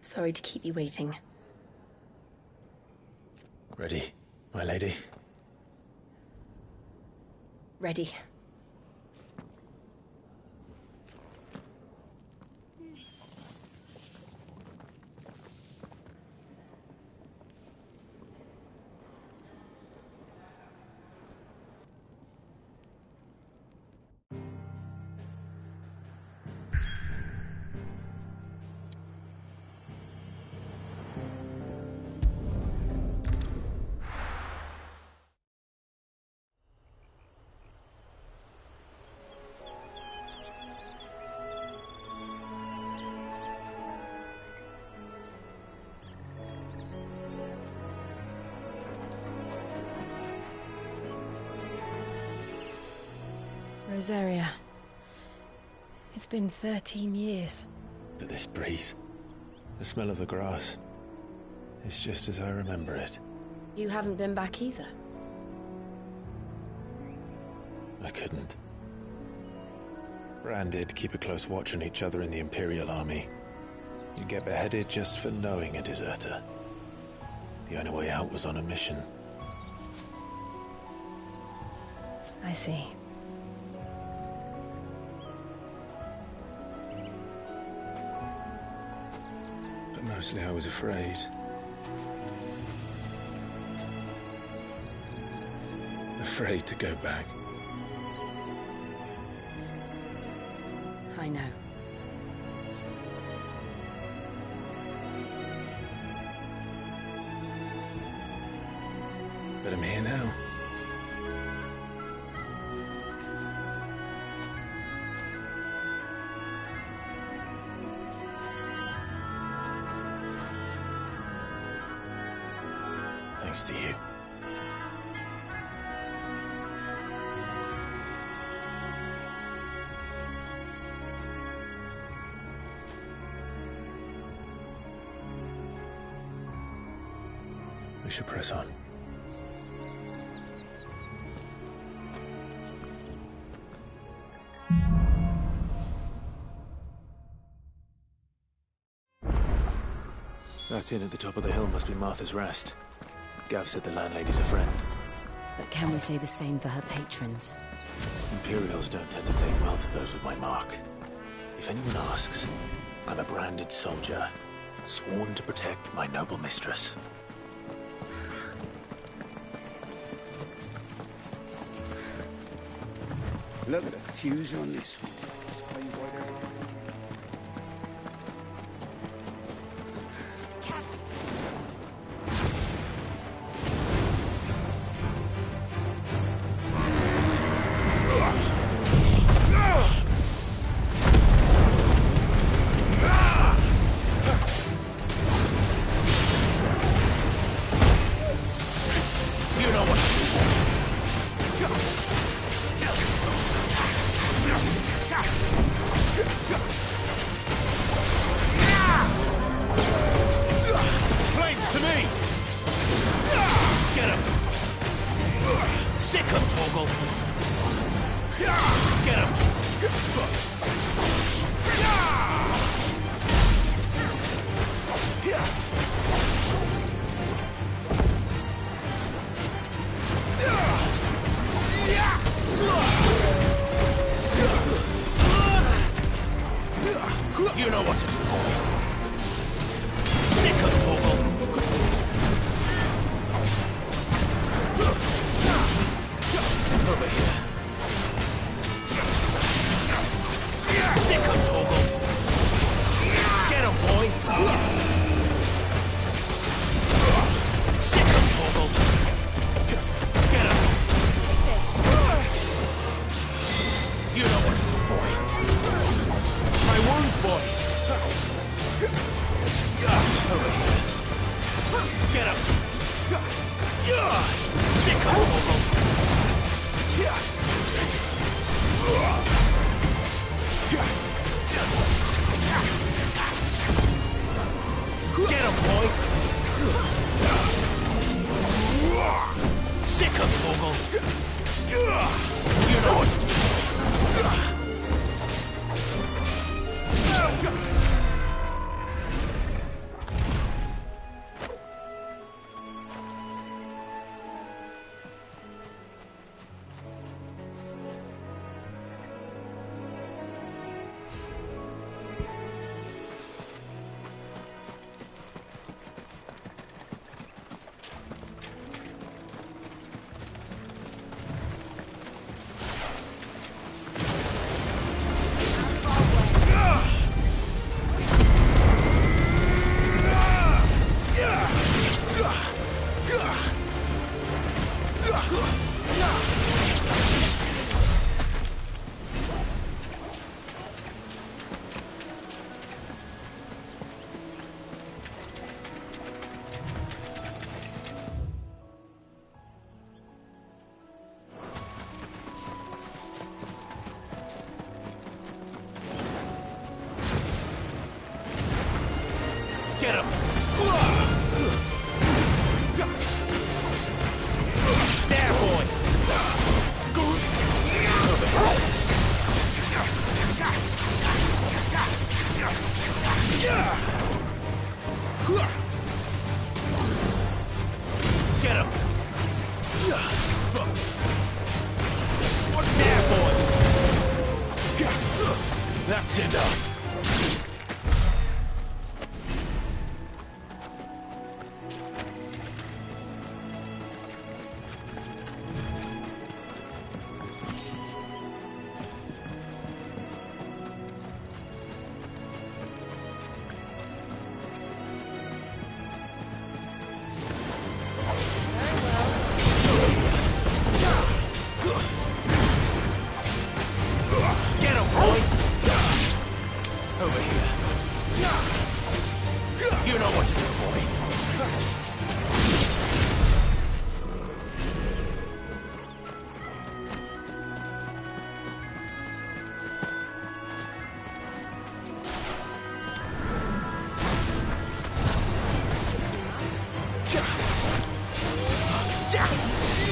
Sorry to keep you waiting. Ready, my lady? Ready. Rosaria. It's been 13 years. But this breeze, the smell of the grass, it's just as I remember it. You haven't been back either. I couldn't. Bran did keep a close watch on each other in the Imperial Army. You'd get beheaded just for knowing a deserter. The only way out was on a mission. I see. But mostly I was afraid. Afraid to go back. I know. But I'm here now. Thanks to you. We should press on. That inn at the top of the hill must be Martha's Rest. Gav said the landlady's a friend. But can we say the same for her patrons? Imperials don't tend to take well to those with my mark. If anyone asks, I'm a branded soldier, sworn to protect my noble mistress. Look at the fuse on this one. Explains why they're... You know what to do, boy. Sick of Torgal. Over here. That's enough!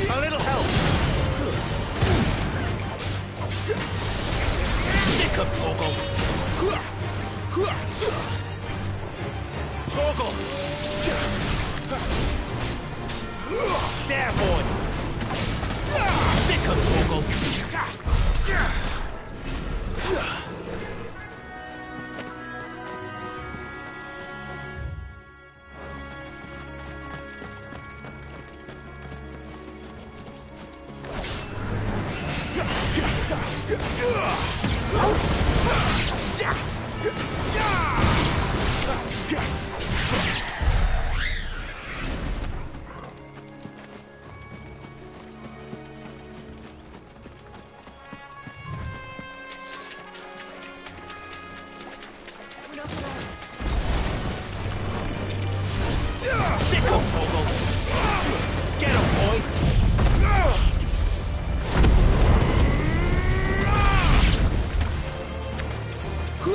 A little help! Sick of Torgal! Torgal! There, boy! Sick of Torgal! Sick of Torgal! Get him, boy!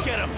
Get him!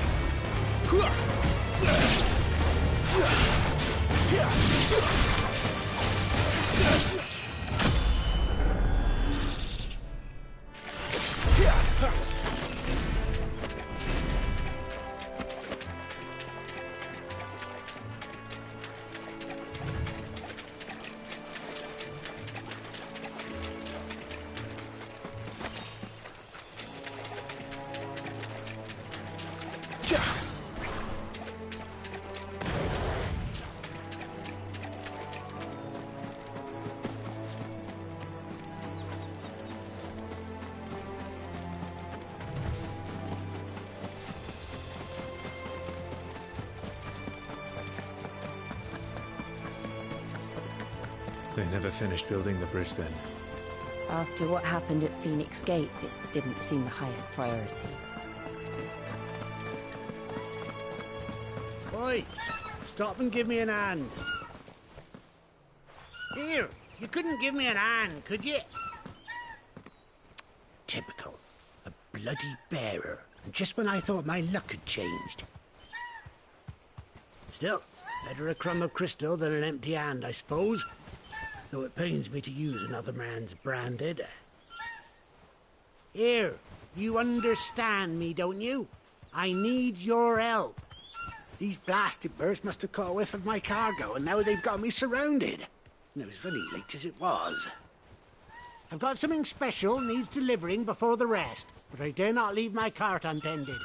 They never finished building the bridge then. After what happened at Phoenix Gate, it didn't seem the highest priority. Oi! Stop and give me an hand. Here, you couldn't give me an hand, could you? Typical. A bloody bearer. And just when I thought my luck had changed. Still, better a crumb of crystal than an empty hand, I suppose. Though it pains me to use another man's branded. Here, you understand me, don't you? I need your help. These blasted birds must have caught a whiff of my cargo, and now they've got me surrounded. And it was really late as it was. I've got something special needs delivering before the rest, but I dare not leave my cart untended.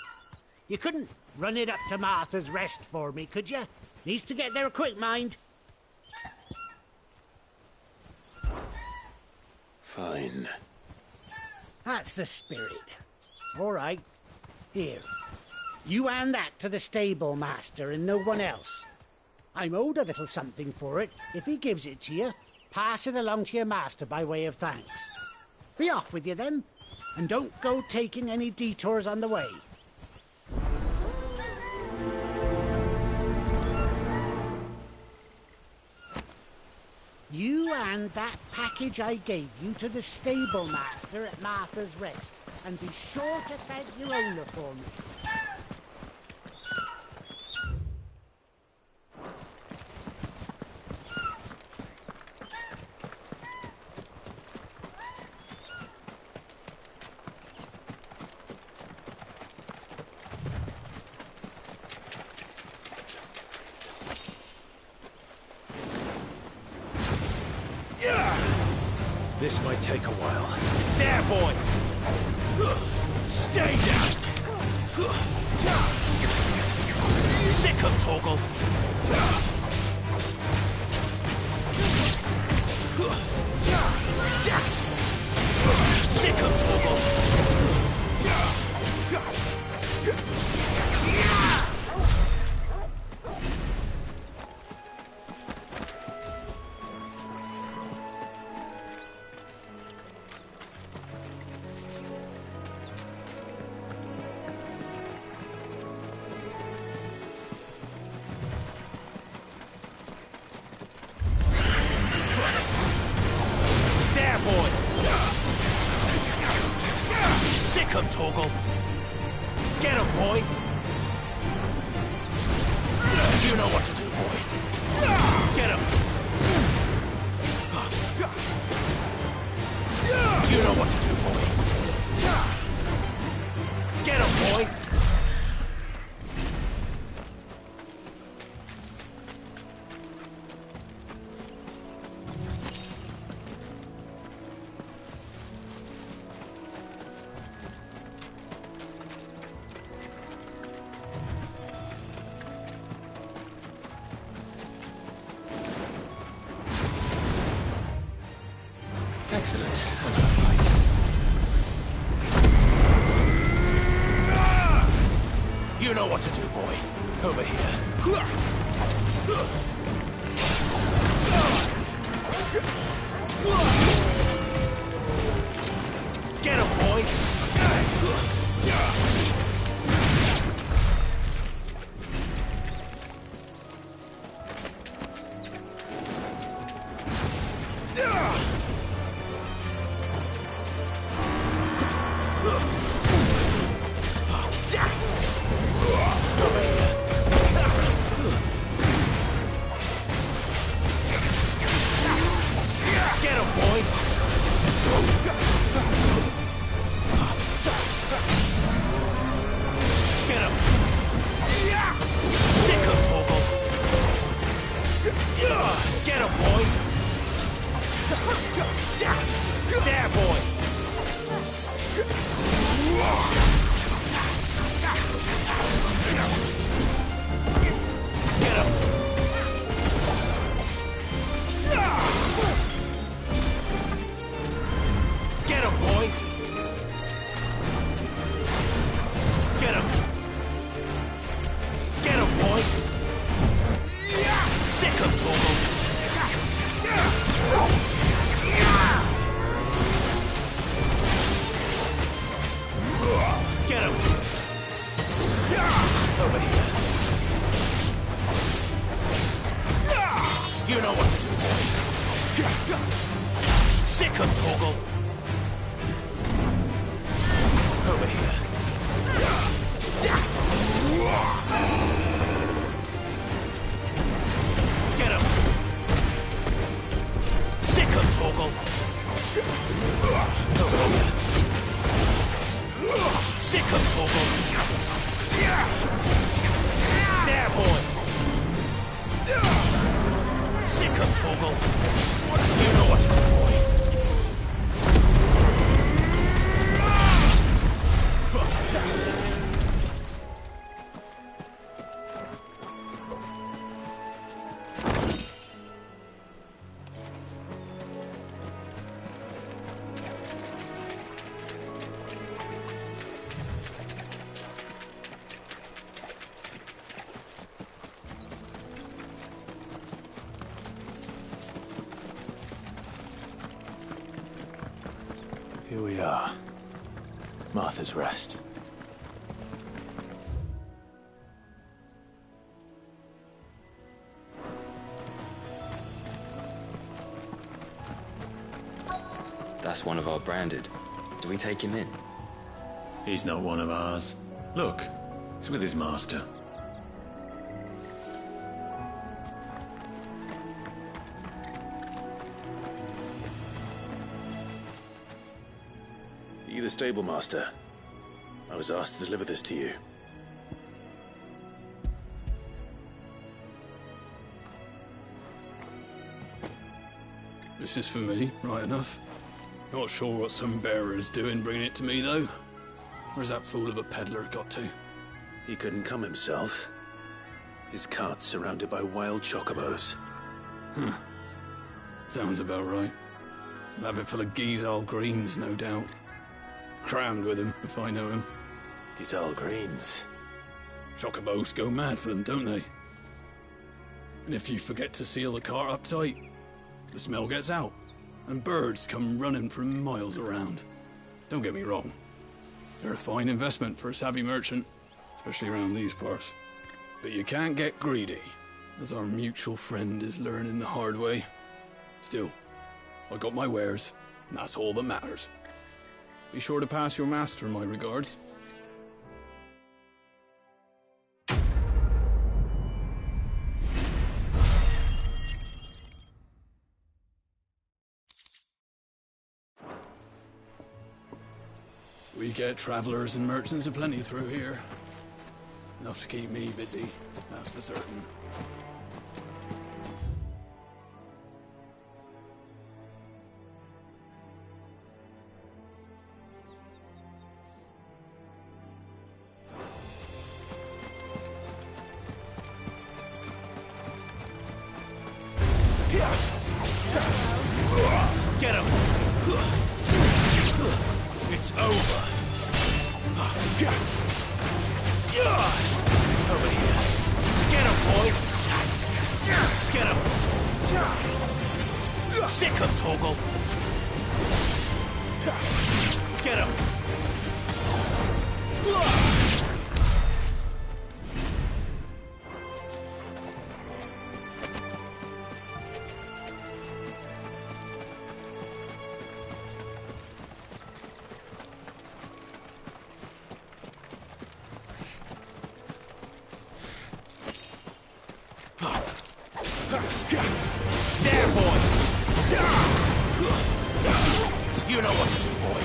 You couldn't run it up to Martha's Rest for me, could you? Needs to get there quick, mind. Fine. That's the spirit. All right. Here. You hand that to the stable master and no one else. I'm owed a little something for it. If he gives it to you, pass it along to your master by way of thanks. Be off with you then, and don't go taking any detours on the way. You hand that package I gave you to the stable master at Martha's Rest, and be sure to thank your owner for me. This might take a while. There, boy! Stay down! Sick of Torgal! Sick of Torgal! Torgal. Get him, boy! You know what to do, boy. Get him! You know what to do, boy. Get him, boy! Excellent. Another fight. You know what to do, boy. Over here. Get him, boy! There, boy! Get him! Get him, boy! Get him! Get him, boy! Sick of Torgal! Get him! Over here. You know what to do, boy. Sick of Torgal. Over here. Get him! Sick of Torgal. Over here. Sick of Torgal. There, boy. Sick of Torgal. You know what to do, boy. Here we are. Martha's Rest. That's one of our branded. Do we take him in? He's not one of ours. Look, he's with his master. Are you the stable master? I was asked to deliver this to you. This is for me, right enough. Not sure what some bearer is doing bringing it to me, though. Where's that fool of a peddler got to? He couldn't come himself. His cart's surrounded by wild chocobos. Huh. Sounds about right. I'll have it full of Gizal greens, no doubt. Crammed with him, if I know him. Gizal greens? Chocobos go mad for them, don't they? And if you forget to seal the cart up tight, the smell gets out, and birds come running from miles around. Don't get me wrong. They're a fine investment for a savvy merchant, especially around these parts. But you can't get greedy, as our mutual friend is learning the hard way. Still, I got my wares, and that's all that matters. Be sure to pass your master my regards. We get travelers and merchants aplenty through here. Enough to keep me busy, that's for certain. Get him! It's over. Over here. Get him, boy! Get him! Sick him, Torgal! Get him! There, boy! You know what to do, boy.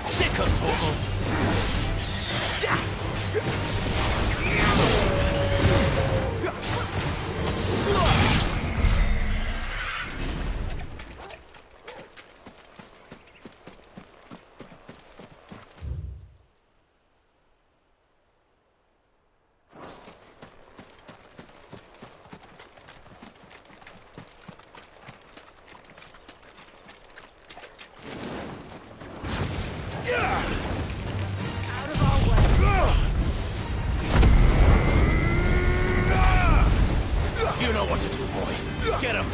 Sick of Torgal! You know what to do, boy. Get him.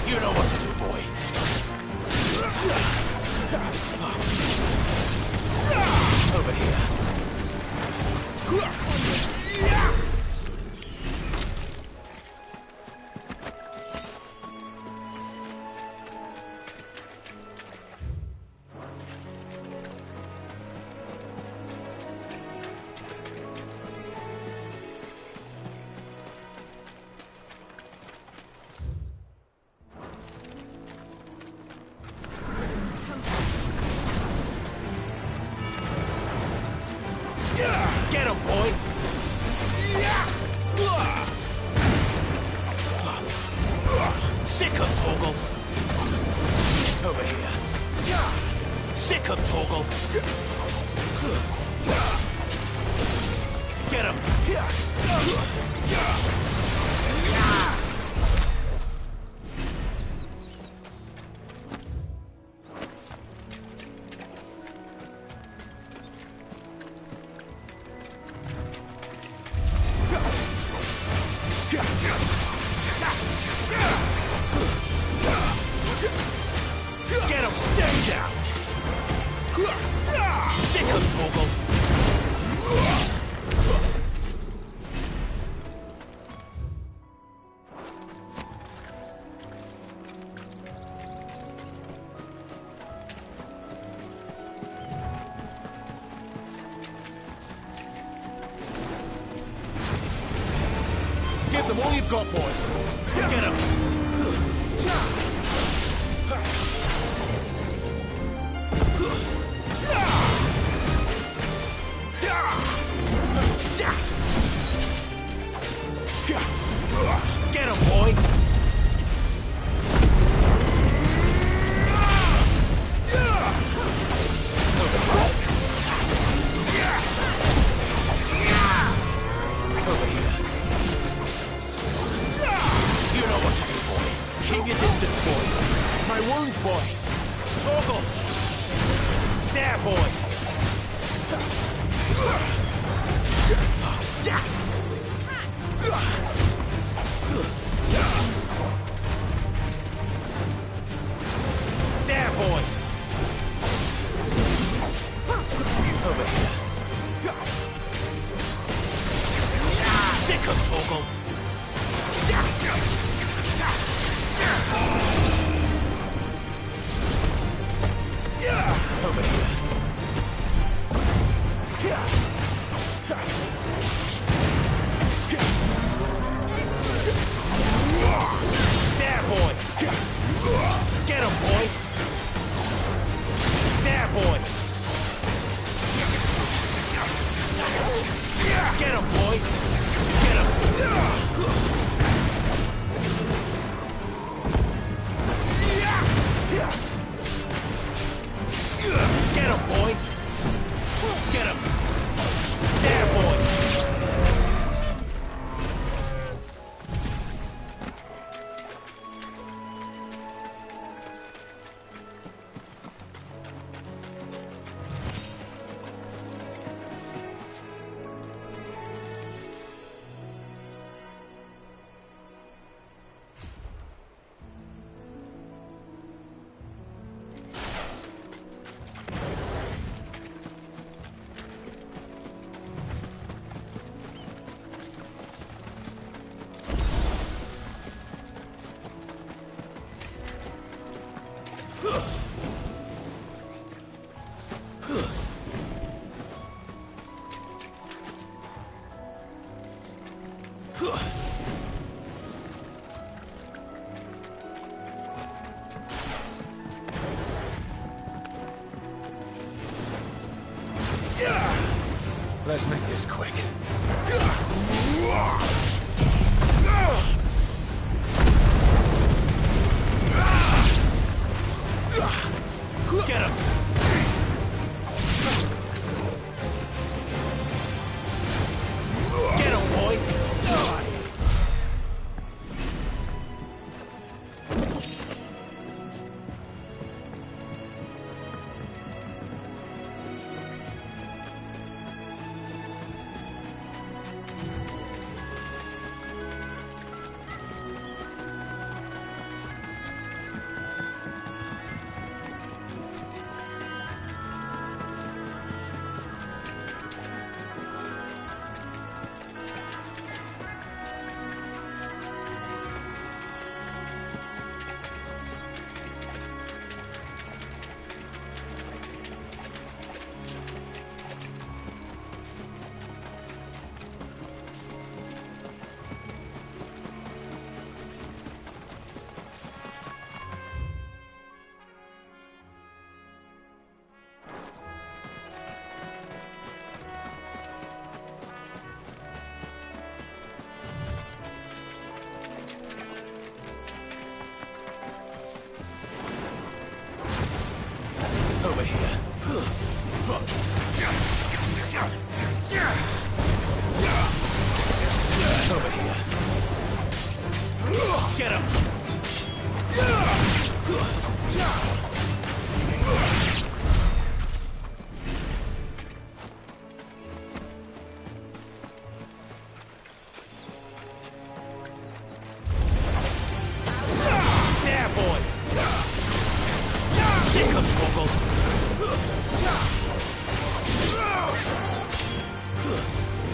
You know what to do, boy. Over here. Get him, boy! Sick him, Torgal! Over here. Sick him, Torgal! Get him! Get him! Stay down! Sick him, Torgal! Give them all you've got, boy! Get him! Get him, boy! Over here. Torgal! There, boy! There, boy! Over here. Sick of Torgal! Over here. There, boy! Get him, boy! There, boy! Get him, boy! Get him! Get him, boy! Get him! There, boy! Let's make this quick. Get him! Get him, boy! Over here. Over here. Get him! There, boy! Sick of Torgal!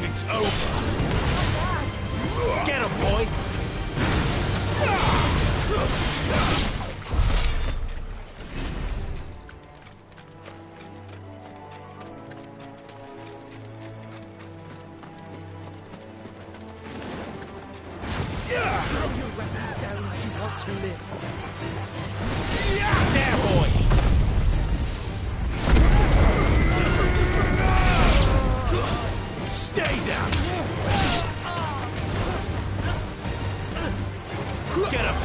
It's over. Get him, boy! Throw your weapons down if you want to live. There, boy! Stay down! Get him!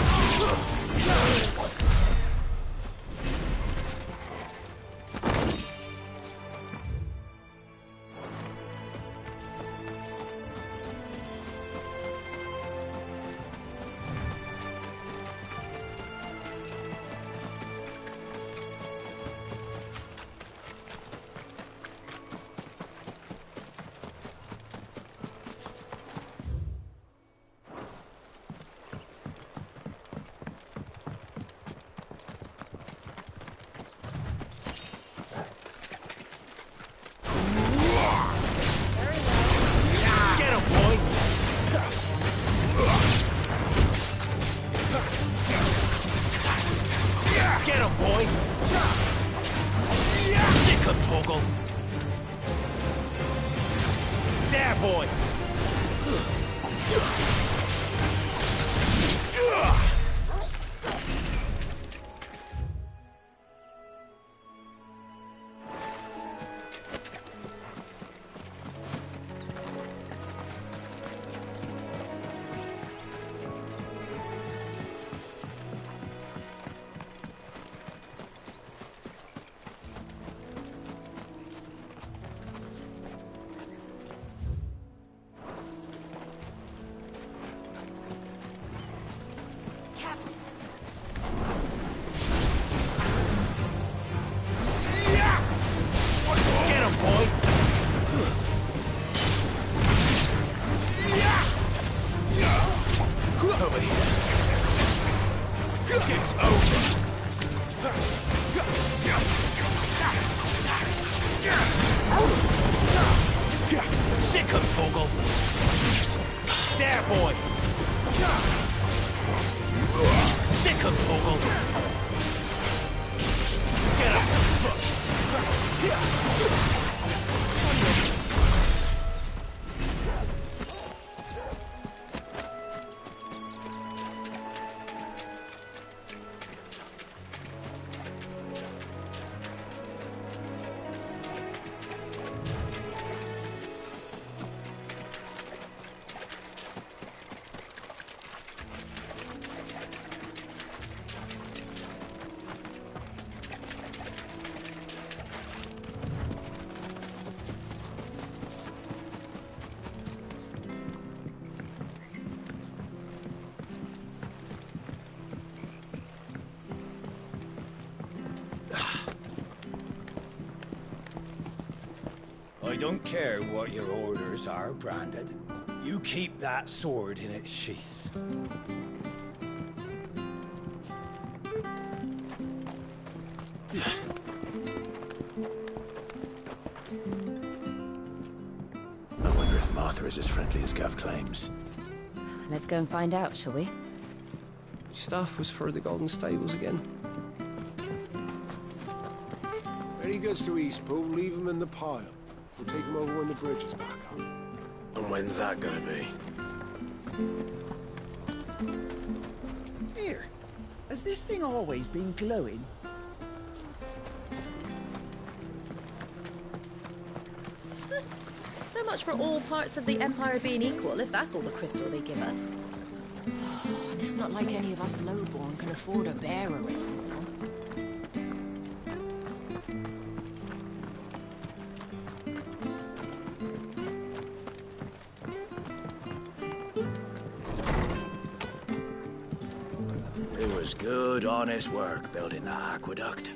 Torgal! There, boy! Sick him, Torgal! There, boy! Sick him, Torgal! Get up! I don't care what your orders are, Branded. You keep that sword in its sheath. I wonder if Martha is as friendly as Gav claims. Let's go and find out, shall we? Stuff was for the Golden Stables again. When he gets to Eastpool, leave him in the pile. We'll take him over when the bridge is back up. And when's that gonna be? Here, has this thing always been glowing? So much for all parts of the Empire being equal, if that's all the crystal they give us. It's not like any of us lowborn can afford a bearer anymore. It was good, honest work building the aqueduct.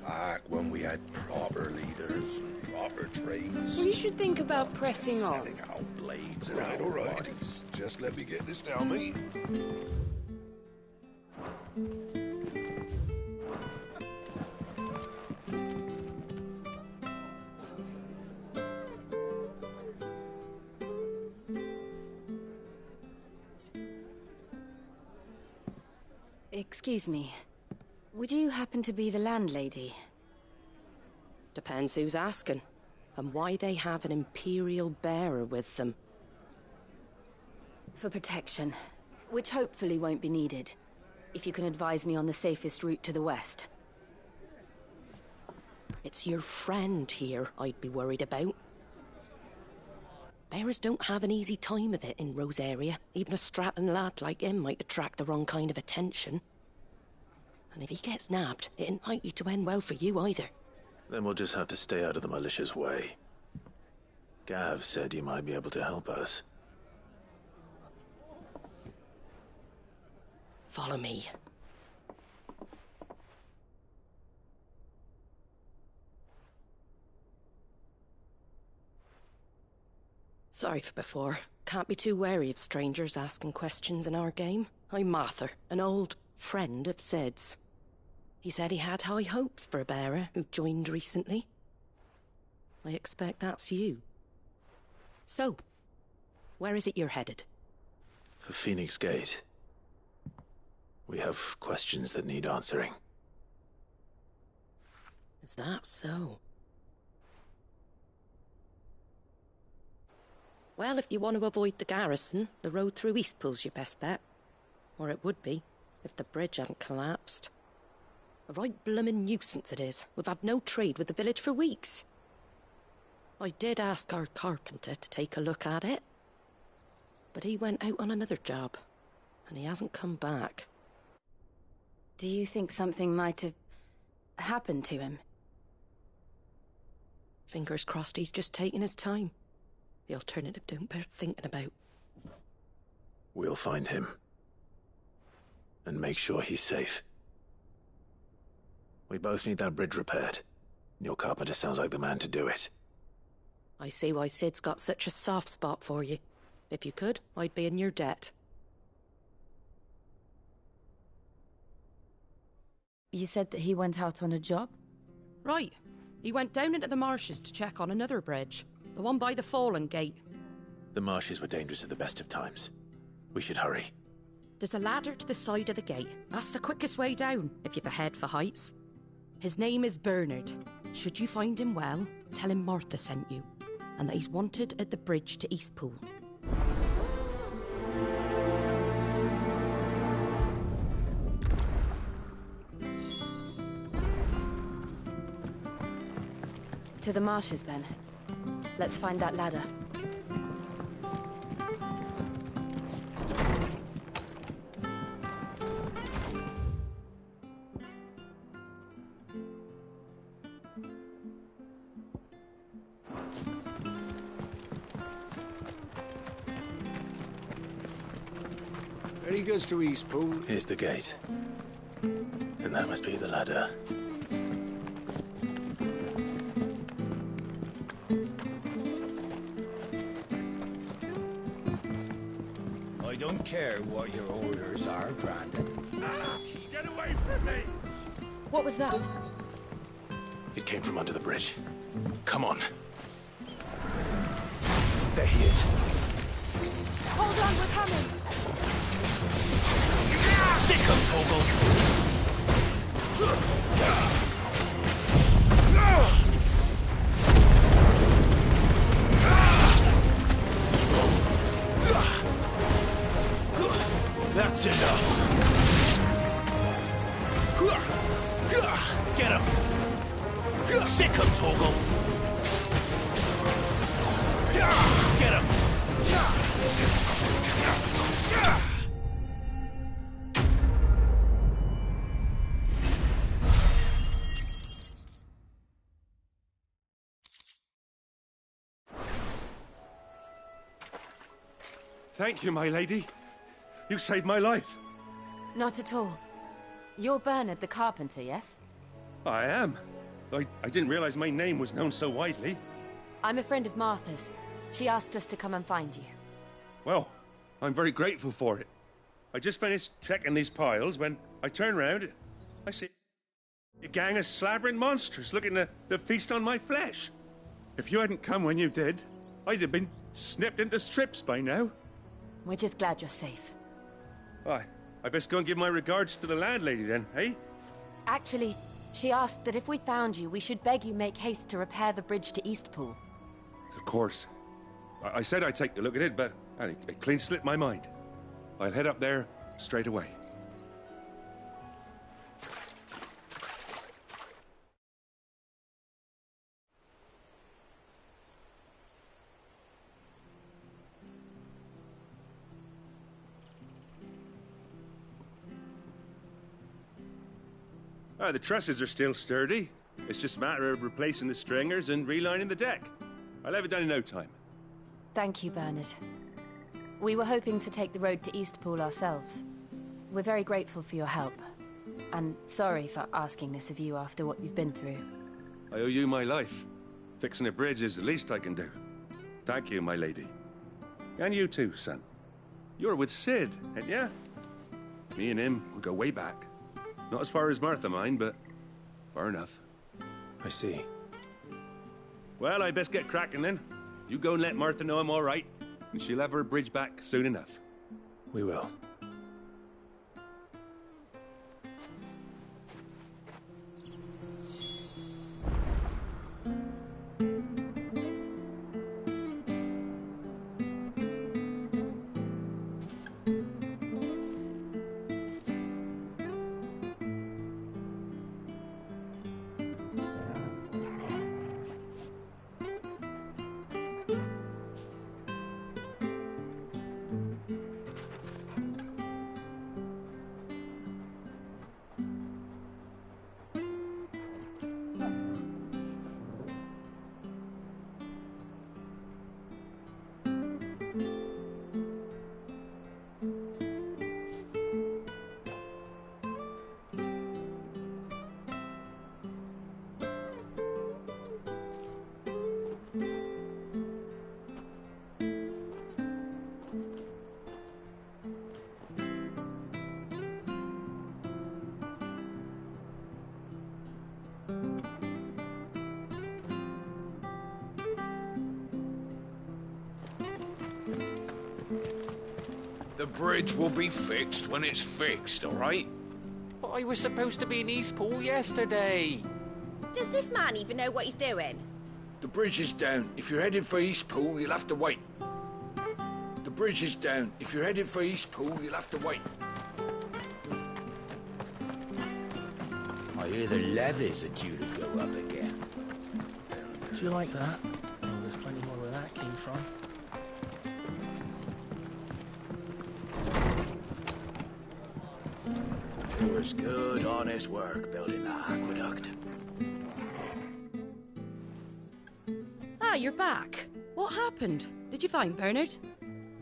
Back when we had proper leaders and proper trades. We should think about pressing on. Selling out blades and all right. Just let me get this down, mate. Excuse me. Would you happen to be the landlady? Depends who's asking, and why they have an Imperial bearer with them. For protection, which hopefully won't be needed. If you can advise me on the safest route to the west. It's your friend here I'd be worried about. Bearers don't have an easy time of it in Rosaria. Even a Stratton lad like him might attract the wrong kind of attention. And if he gets nabbed, it ain't likely to end well for you either. Then we'll just have to stay out of the malicious way. Gav said he might be able to help us. Follow me. Sorry for before. Can't be too wary of strangers asking questions in our game. I'm Martha, an old friend of Sid's. He said he had high hopes for a bearer who joined recently. I expect that's you. So, where is it you're headed? For Phoenix Gate. We have questions that need answering. Is that so? Well, if you want to avoid the garrison, the road through Eastpool's your best bet. Or it would be, if the bridge hadn't collapsed. A right bloomin' nuisance it is. We've had no trade with the village for weeks. I did ask our carpenter to take a look at it, but he went out on another job, and he hasn't come back. Do you think something might have happened to him? Fingers crossed he's just taking his time. The alternative don't bear thinking about. We'll find him. And make sure he's safe. We both need that bridge repaired. Your carpenter sounds like the man to do it. I see why Sid's got such a soft spot for you. If you could, I'd be in your debt. You said that he went out on a job? Right. He went down into the marshes to check on another bridge. The one by the Fallen Gate. The marshes were dangerous at the best of times. We should hurry. There's a ladder to the side of the gate. That's the quickest way down, if you've a head for heights. His name is Bernard. Should you find him well, tell him Martha sent you, and that he's wanted at the bridge to Eastpool. To the marshes, then. Let's find that ladder. Ready goes to Eastpool. Here's the gate. And that must be the ladder. I don't care what your orders are, Brandon. Get away from me! What was that? It came from under the bridge. Come on. There he is. Hold on, we're coming! Sick of Toggle! That's enough. Get him! Sick of Toggle! Get him! Thank you, my lady. You saved my life. Not at all. You're Bernard the carpenter, yes? I am. I didn't realize my name was known so widely. I'm a friend of Martha's. She asked us to come and find you. Well, I'm very grateful for it. I just finished checking these piles when I turn around. I see a gang of slavering monsters looking to feast on my flesh. If you hadn't come when you did, I'd have been snipped into strips by now. We're just glad you're safe. I best go and give my regards to the landlady then, eh? Actually, she asked that if we found you, we should beg you make haste to repair the bridge to Eastpool. Of course. I said I'd take a look at it, but it clean slipped my mind. I'll head up there straight away. The trusses are still sturdy. It's just a matter of replacing the stringers and relining the deck. I'll have it done in no time. Thank you, Bernard. We were hoping to take the road to Eastpool ourselves. We're very grateful for your help. And sorry for asking this of you after what you've been through. I owe you my life. Fixing a bridge is the least I can do. Thank you, my lady. And you too, son. You're with Sid, ain't ya? Me and him, we go way back. Not as far as Martha, mind, but far enough. I see. Well, I best get cracking then. You go and let Martha know I'm all right, and she'll have her bridge back soon enough. We will. The bridge will be fixed when it's fixed, all right? But I was supposed to be in Eastpool yesterday. Does this man even know what he's doing? The bridge is down. If you're headed for Eastpool, you'll have to wait. The bridge is down. If you're headed for Eastpool, you'll have to wait. I hear the levies are due to go up again. Do you like that? Oh, there's plenty more where that came from. It was good, honest work building that aqueduct. Ah, you're back. What happened? Did you find Bernard?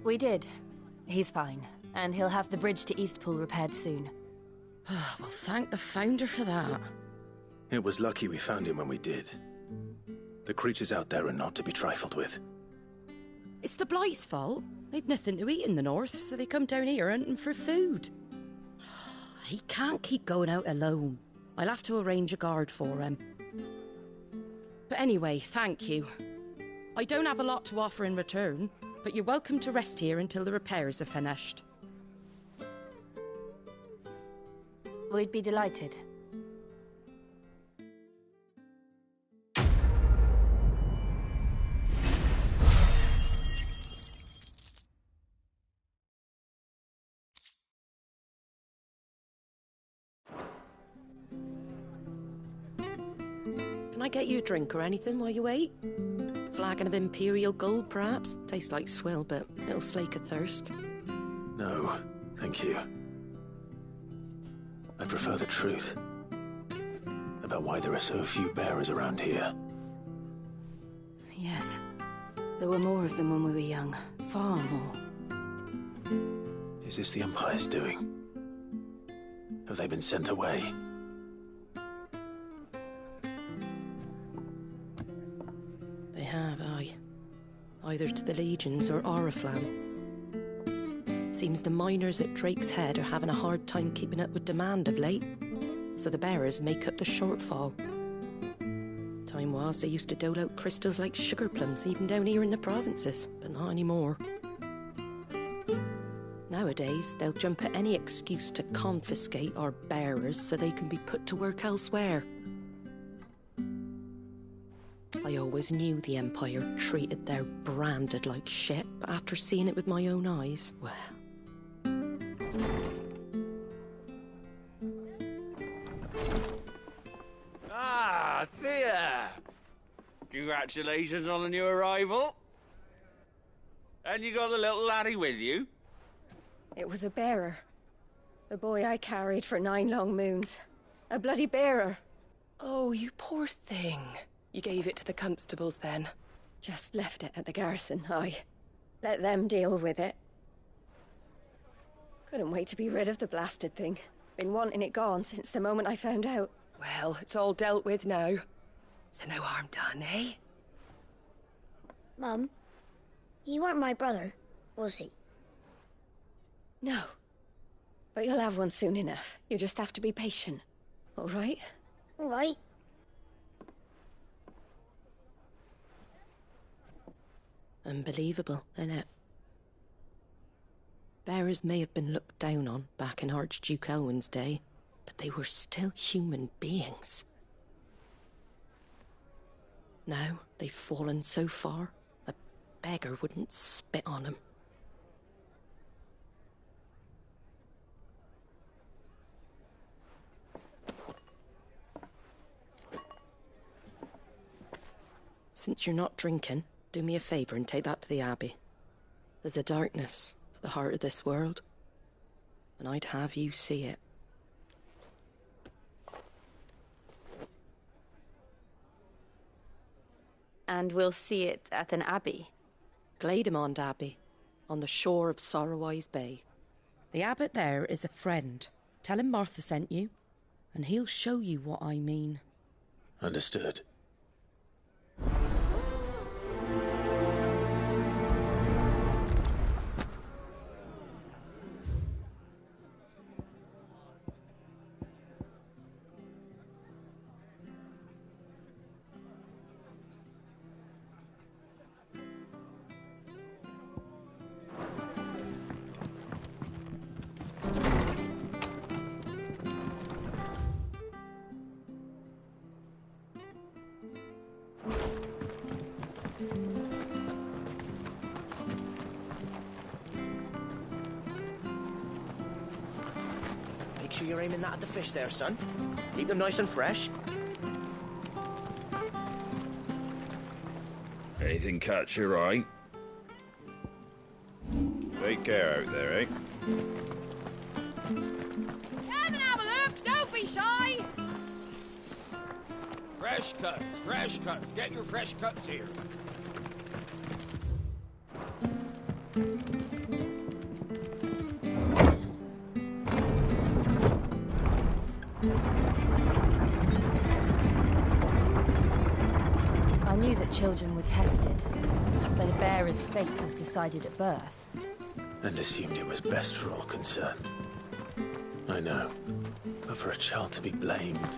We did. He's fine, and he'll have the bridge to Eastpool repaired soon. Well, thank the Founder for that. It was lucky we found him when we did. The creatures out there are not to be trifled with. It's the Blight's fault. They'd nothing to eat in the north, so they come down here hunting for food. He can't keep going out alone. I'll have to arrange a guard for him. But anyway, thank you. I don't have a lot to offer in return, but you're welcome to rest here until the repairs are finished. We'd be delighted. Can I get you a drink or anything while you wait? Flagon of Imperial Gold, perhaps? Tastes like swill, but it'll slake a thirst. No, thank you. I prefer the truth about why there are so few bearers around here. Yes. There were more of them when we were young. Far more. Is this the Empire's doing? Have they been sent away? They have, aye. Either to the Legions or Oriflamme. Seems the miners at Drake's Head are having a hard time keeping up with demand of late, so the bearers make up the shortfall. Time was they used to dole out crystals like sugar plums even down here in the provinces, but not anymore. Nowadays, they'll jump at any excuse to confiscate our bearers so they can be put to work elsewhere. I always knew the Empire treated their branded like shit, but after seeing it with my own eyes, well... Ah, Thea! Congratulations on the new arrival. And you got the little laddie with you? It was a bearer. The boy I carried for 9 long moons. A bloody bearer. Oh, you poor thing. You gave it to the constables then? Just left it at the garrison, aye. Let them deal with it. Couldn't wait to be rid of the blasted thing. Been wanting it gone since the moment I found out. Well, it's all dealt with now. So no harm done, eh? Mum, you weren't my brother, was he? No. But you'll have one soon enough. You just have to be patient. All right? All right. Unbelievable, innit? Bearers may have been looked down on back in Archduke Elwin's day, but they were still human beings. Now they've fallen so far, a beggar wouldn't spit on them. Since you're not drinking, do me a favour and take that to the Abbey. There's a darkness at the heart of this world, and I'd have you see it. And we'll see it at an abbey? Glademond Abbey, on the shore of Sorrowise Bay. The abbot there is a friend. Tell him Martha sent you, and he'll show you what I mean. Understood. Make sure you're aiming that at the fish there, son. Keep them nice and fresh. Anything catch your eye? Take care out there, eh? Come and have a look! Don't be shy! Fresh cuts, fresh cuts. Get your fresh cuts here. I knew that children were tested, that a bearer's fate was decided at birth. And assumed it was best for all concerned. I know. But for a child to be blamed,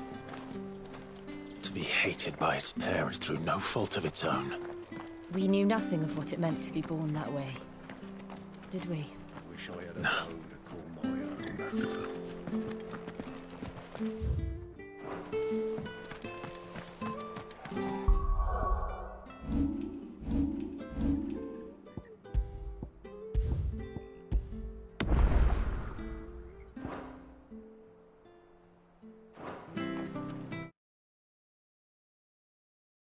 to be hated by its parents through no fault of its own. We knew nothing of what it meant to be born that way. Did we? Wish I had a bone to call my own.